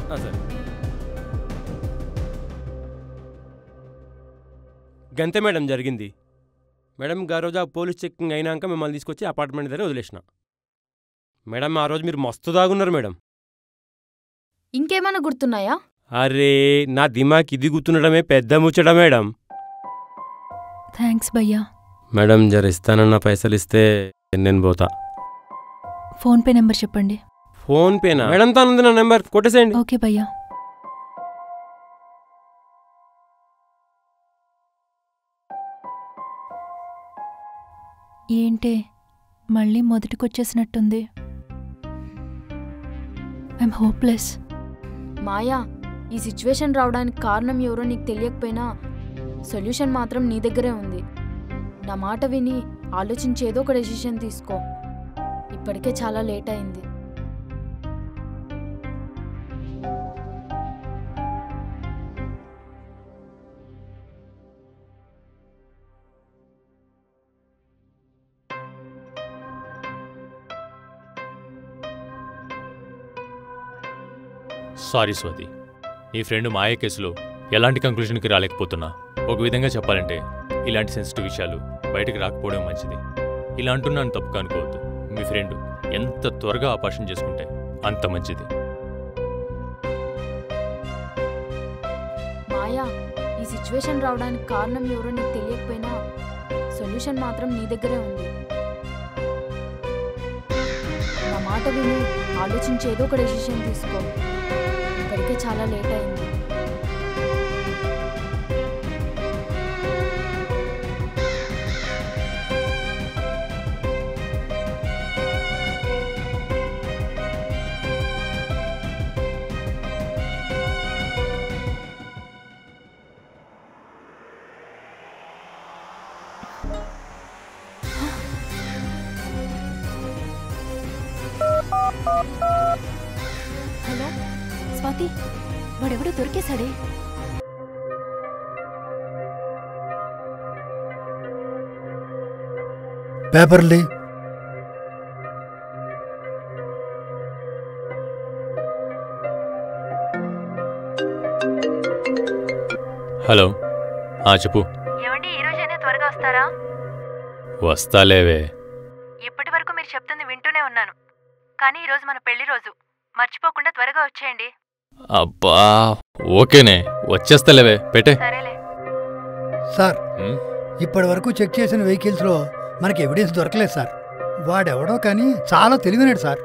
గంతే మేడం జరిగింది. మేడం ఆ రోజు ఆ పోలీస్ చెక్కింగ్ అయినాక మిమ్మల్ని తీసుకొచ్చి అపార్ట్మెంట్ దగ్గర వదిలేసిన. మేడం ఆ రోజు మీరు మస్తు దాగున్నారు మేడం. ఇంకేమైనా గుర్తున్నాయా? అరే నా దిమాగ్ ఇది గుర్తుండడమే పెద్ద ముచ్చట మేడం. థ్యాంక్స్ భయ్యా. మేడం జర ఇస్తానన్న పైసలు ఇస్తే నేను పోతా. ఫోన్పే నెంబర్ చెప్పండి. ఫోన్పేనా? మేడం తానుంది నా నెంబర్, కొట్టేసేయండి. ఓకే భయ్యా. ఏంటే మళ్ళీ మొదటికొచ్చేసినట్టుంది. I'm hopeless. మాయా, ఈ సిచ్యువేషన్ రావడానికి కారణం ఎవరో నీకు తెలియకపోయినా సొల్యూషన్ మాత్రం నీ దగ్గరే ఉంది. నా మాట విని ఆలోచించి ఏదో ఒక డెసిషన్ తీసుకో. ఇప్పటికే చాలా లేట్ అయింది. సారీ స్వాతి, నీ ఫ్రెండ్ మాయ కేసులో ఎలాంటి కంక్లూజన్కి రాలేకపోతున్నా. ఒక విధంగా చెప్పాలంటే ఇలాంటి సెన్సిటివ్ విషయాలు బయటకు రాకపోవడం మంచిది. ఇలా అంటున్నాను తప్పుగా అనుకోవద్దు. మీ ఫ్రెండ్ ఎంత త్వరగా ఆపరేషన్ చేసుకుంటే అంత మంచిది. మాయా, ఈ సిచ్యువేషన్ రావడానికి కారణం ఎవరో నీకు తెలియకపోయినా సొల్యూషన్ మాత్రం నీ దగ్గరే ఉంది. నా మాట విని ఆలోచించి ఏదో ఒక డెసిషన్ తీసుకో. ఇప్పటికే చాలా లేట్ అయింది. హలో స్వాతి, వాడెవడో దొరికేశాడే. పేపర్లీ హలో, చెప్పు. ఏమండి, ఈ రోజైనా త్వరగా వస్తారా? వస్తాలేవే. ఇప్పటి వరకు మీరు చెప్తుంది వింటూనే ఉన్నాను, కానీ ఈరోజు మన పెళ్లి రోజు. మర్చిపోకుండా త్వరగా వచ్చేయండి. అబ్బా ఓకేనే, వచ్చేస్తాలేవే, పెట్టే. సార్, ఇప్పటి వరకు చెక్ చేసిన వెహికల్స్లో మనకి ఎవిడెన్స్ దొరకలేదు సార్. వాడెవడో కానీ చాలా తెలివినాడు సార్.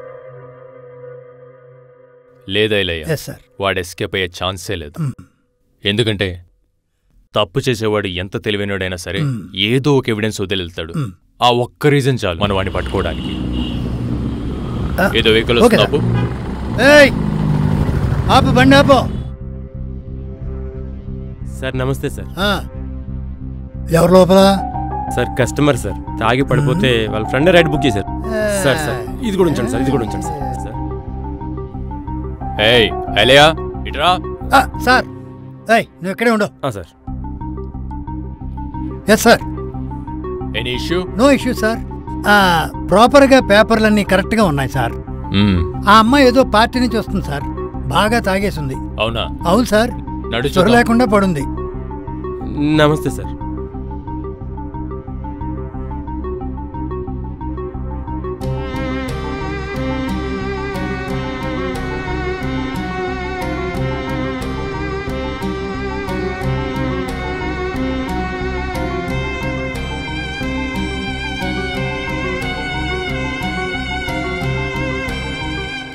లేదైలయ్య, Yes, sir. వాడు ఎస్కేప్ అయ్యే ఛాన్సే లేదు. ఎందుకంటే తప్పు చేసేవాడు ఎంత తెలివైనడైనా సరే ఏదో ఒక ఎవిడెన్స్ వదిలేళ్తాడు. ఆ ఒక్క రీజన్ చాలు మనం వాడిని పట్టుకోవడానికి. ఏదో వెహికల్ ఓకే వస్తున్నాపు. ఏయ్, ఆపు బండి ఆపు. సార్ నమస్తే సార్. ఎవరు లోపల? సార్ కస్టమర్ సార్, తాగి పడిపోతే వాళ్ళ ఫ్రెండ్ రైడ్ బుక్ చేశారు. సార్ సార్ ఇది కూడా ఉంచండి సార్, ఇది కూడా ఉంచండి సార్. సార్ ఏయ్ అలయా, ఇట్రా. సార్, ఏయ్ నువ్వు ఇక్కడే ఉండు. Sir. Yes sir. Any issue? No issue sir. ప్రాపర్గా పేపర్లన్నీ కరెక్ట్గా ఉన్నాయి సార్. ఆ అమ్మాయి ఏదో పార్టీ నుంచి వస్తుంది సార్. బాగా తాగేసింది. అవునా? అవును సార్, చొర లేకుండా పడుంది. నమస్తే సార్.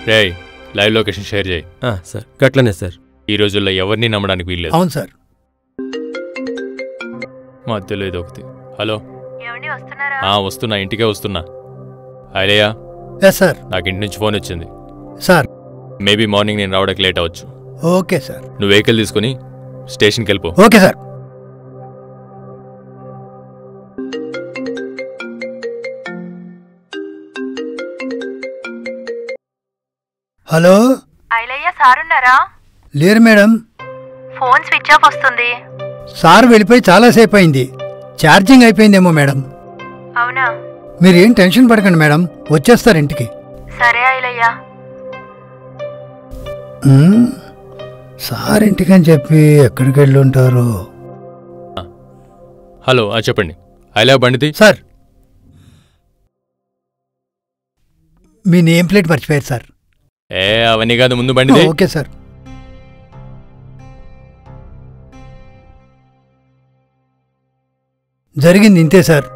రేయ్, లైవ్ లొకేషన్ షేర్ చేయి. సార్ గట్లనే సార్. ఈ రోజుల్లో ఎవరిని నమ్మడానికి వీల్లేదు. అవును సార్. మధ్యలో ఏదో ఒకటి. హలో, ఏమండి, వస్తున్నారా? వస్తున్నా, ఇంటికే వస్తున్నా. అలయా, ఎస్ సార్. నాకు ఇంటి నుంచి ఫోన్ వచ్చింది సార్. మేబీ మార్నింగ్ నేను రావడానికి లేట్ అవ్వచ్చు. Okay sir. నువ్వు వెహికల్ తీసుకుని స్టేషన్కి వెళ్ళిపో. Okay sir. హలో, ఐలయ్య సారున్నారా? లేరు మేడం. ఫోన్ స్విచ్ ఆఫ్ వస్తుంది. సార్ వెళ్ళిపోయి చాలాసేపు అయింది. ఛార్జింగ్ అయిపోయిందేమో మేడం. అవునా? మీరేం టెన్షన్ పడకండి మేడం, వచ్చేస్తారు ఇంటికి. సరే ఐలయ్య. సార్ ఇంటికని చెప్పి ఎక్కడికి వెళ్ళి ఉంటారు? హలో, చెప్పండి. అలా బండిది. సార్, మీ నేమ్ ప్లేట్ మర్చిపోయారు సార్. అవన్నీ కాదు, ముందు బండిది. Okay sir. జరిగింది ఇంతే సార్.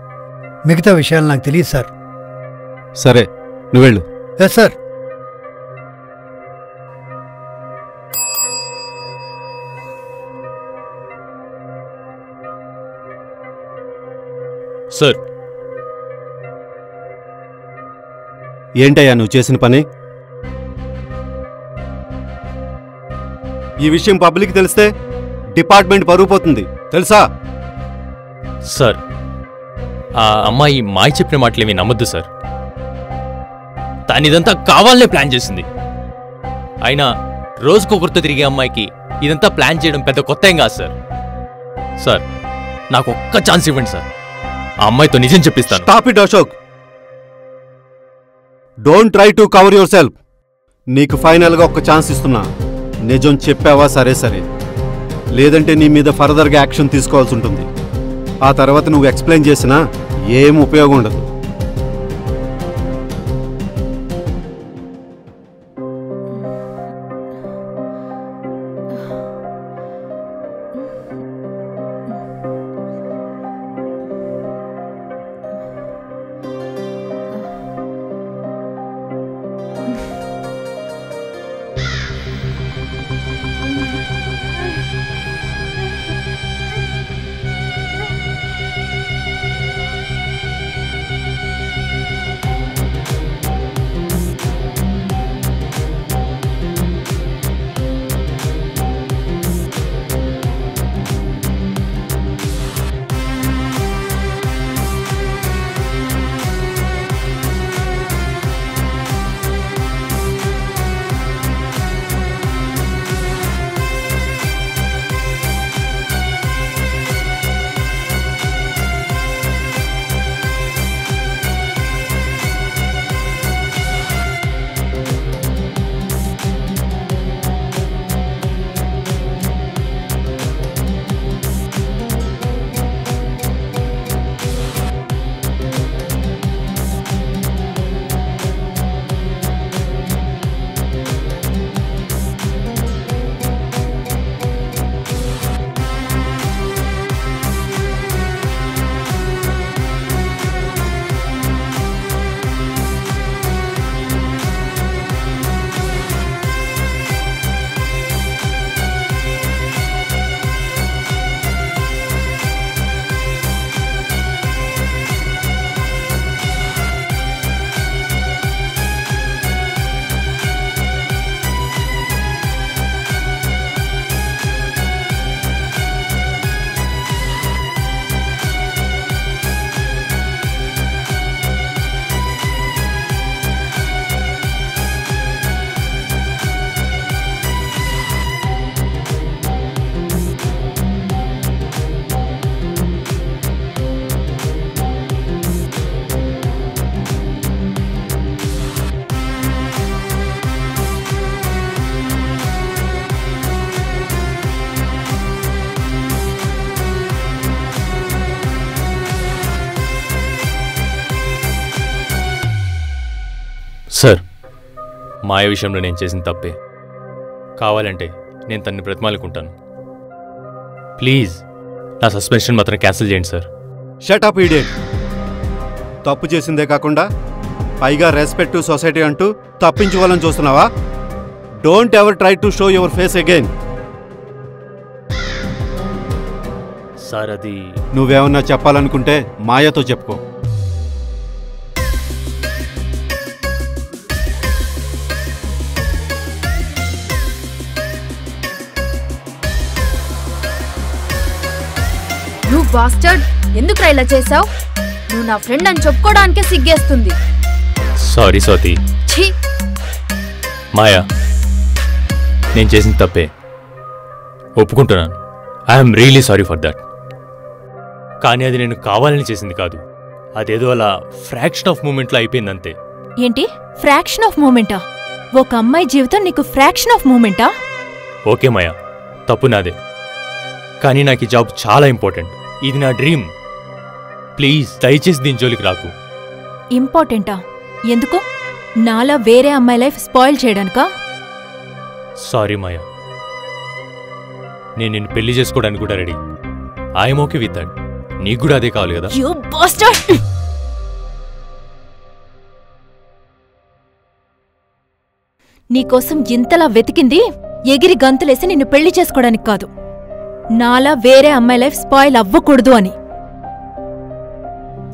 మిగతా విషయాలు నాకు తెలియదు సార్. సరే నువ్వు వెళ్ళు. Yes sir. సార్, ఏంటయ్యా నువ్వు చేసిన పని? ఈ విషయం పబ్లిక్ తెలిస్తే డిపార్ట్మెంట్ పరువు పోతుంది తెలుసా? సార్, ఆ అమ్మాయి మాయ చెప్పిన మాటలేమీ నమ్మద్దు సార్. ఇదంతా కావాలనే ప్లాన్ చేసింది. అయినా రోజుకొకరితో తిరిగే అమ్మాయికి ఇదంతా ప్లాన్ చేయడం పెద్ద కొత్త ఏం కాదు సార్. సార్, నాకు ఒక్క ఛాన్స్ ఇవ్వండి సార్. ఆ అమ్మాయితో నిజం చెప్పిస్తాను. Stop it Ashok. Don't try to cover yourself. నీకు ఫైనల్గా ఒక్క ఛాన్స్ ఇస్తున్నా. నిజం చెప్పావా సరే సరే, లేదంటే నీ మీద ఫర్దర్గా యాక్షన్ తీసుకోవాల్సి ఉంటుంది. ఆ తర్వాత నువ్వు ఎక్స్ప్లెయిన్ చేసినా ఏం ఉపయోగం ఉండదు. సార్, మాయ విషయంలో నేను చేసిన తప్పే. కావాలంటే నేను తన్ని బ్రతిమాలుకుంటాను. ప్లీజ్ నా సస్పెన్షన్ మాత్రం క్యాన్సిల్ చేయండి సార్. Shut up idiot. తప్పు చేసిందే కాకుండా పైగా రెస్పెక్ట్ టు సొసైటీ అంటూ తప్పించుకోవాలని చూస్తున్నావా? Don't ever try to show your face again. Sir, అది నువ్వేమన్నా చెప్పాలనుకుంటే మాయతో చెప్పుకో. నువ్వు బాస్టర్డ్, ఎందుకు ఇలా చేసావు? నువ్వు నా ఫ్రెండ్ అని చెప్పుకోవడానికే సిగ్గేస్తుంది. సారీ స్వాతి. ఛీ, మాయా, నేను చేసిన తప్పే ఒప్పుకుంటున్నాను. I'm really sorry for that. కానీ అది నేను కావాలని చేసింది కాదు. అదేదో అలా ఫ్రాక్షన్ ఆఫ్ మూమెంట్లో అయిపోయిందంతే. ఏంటి ఫ్రాక్షన్ ఆఫ్ మూమెంటా? ఒక అమ్మాయి జీవితం నీకు ఫ్రాక్షన్ ఆఫ్ మూమెంటా? ఓకే మాయా, తప్పు నాదే. కానీ నాకు ఈ జాబ్ చాలా ఇంపార్టెంట్. ఇది నా డ్రీమ్. ప్లీజ్ దయచేసి దీని జోలికి రాకు. ఇంపార్టెంటా? ఎందుకు? నాలా వేరే అమ్మాయి లైఫ్ స్పాయిల్ చేయడానికా? సారీ మాయా, నేను నిన్ను పెళ్లి చేసుకోవడానికి కూడా ready. I'm okay with that. నీకు కూడా అదే కావాలి కదా? You bastard! నీకోసం ఇంతలా వెతికింది ఎగిరి గంతులేసి నిన్ను పెళ్లి చేసుకోవడానికి కాదు, నాలా వేరే అమ్మాయి లైఫ్ స్పాయిల్ అవ్వకూడదు అని.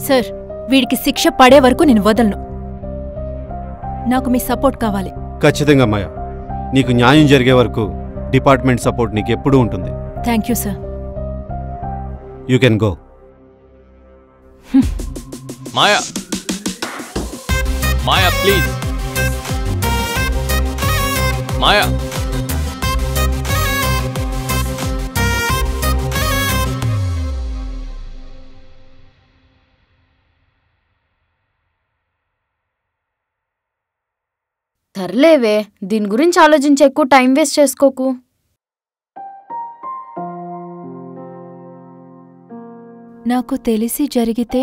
సార్, వీడికి శిక్ష పడే వరకు నేను వదలను. నాకు మీ సపోర్ట్ కావాలి. ఖచ్చితంగా మాయా, నీకు న్యాయం జరిగే వరకు డిపార్ట్మెంట్ సపోర్ట్ నీకు ఎప్పుడూ ఉంటుంది. Thank you sir. You can go. Maya, Maya please, Maya. సర్లేవే, దీని గురించి ఆలోచించి ఎక్కువ టైం వేస్ట్ చేసుకోకు. నాకు తెలిసి జరిగితే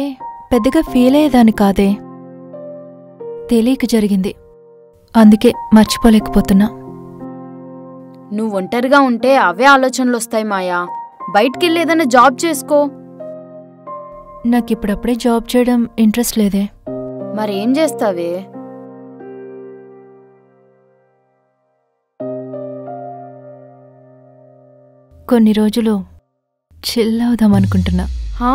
పెద్దగా ఫీల్ అయ్యేదాన్ని కాదే, తెలియక జరిగింది, అందుకే మర్చిపోలేకపోతున్నా. నువ్వు ఒంటరిగా ఉంటే అవే ఆలోచనలు వస్తాయి మాయా. బయటికెళ్ళి ఏదైనా జాబ్ చేసుకో. నాకిప్పుడప్పుడే జాబ్ చేయడం ఇంట్రెస్ట్ లేదే. మరేం చేస్తావే? కొన్ని రోజులు చిల్ అవుదాం అనుకుంటున్నా. హా?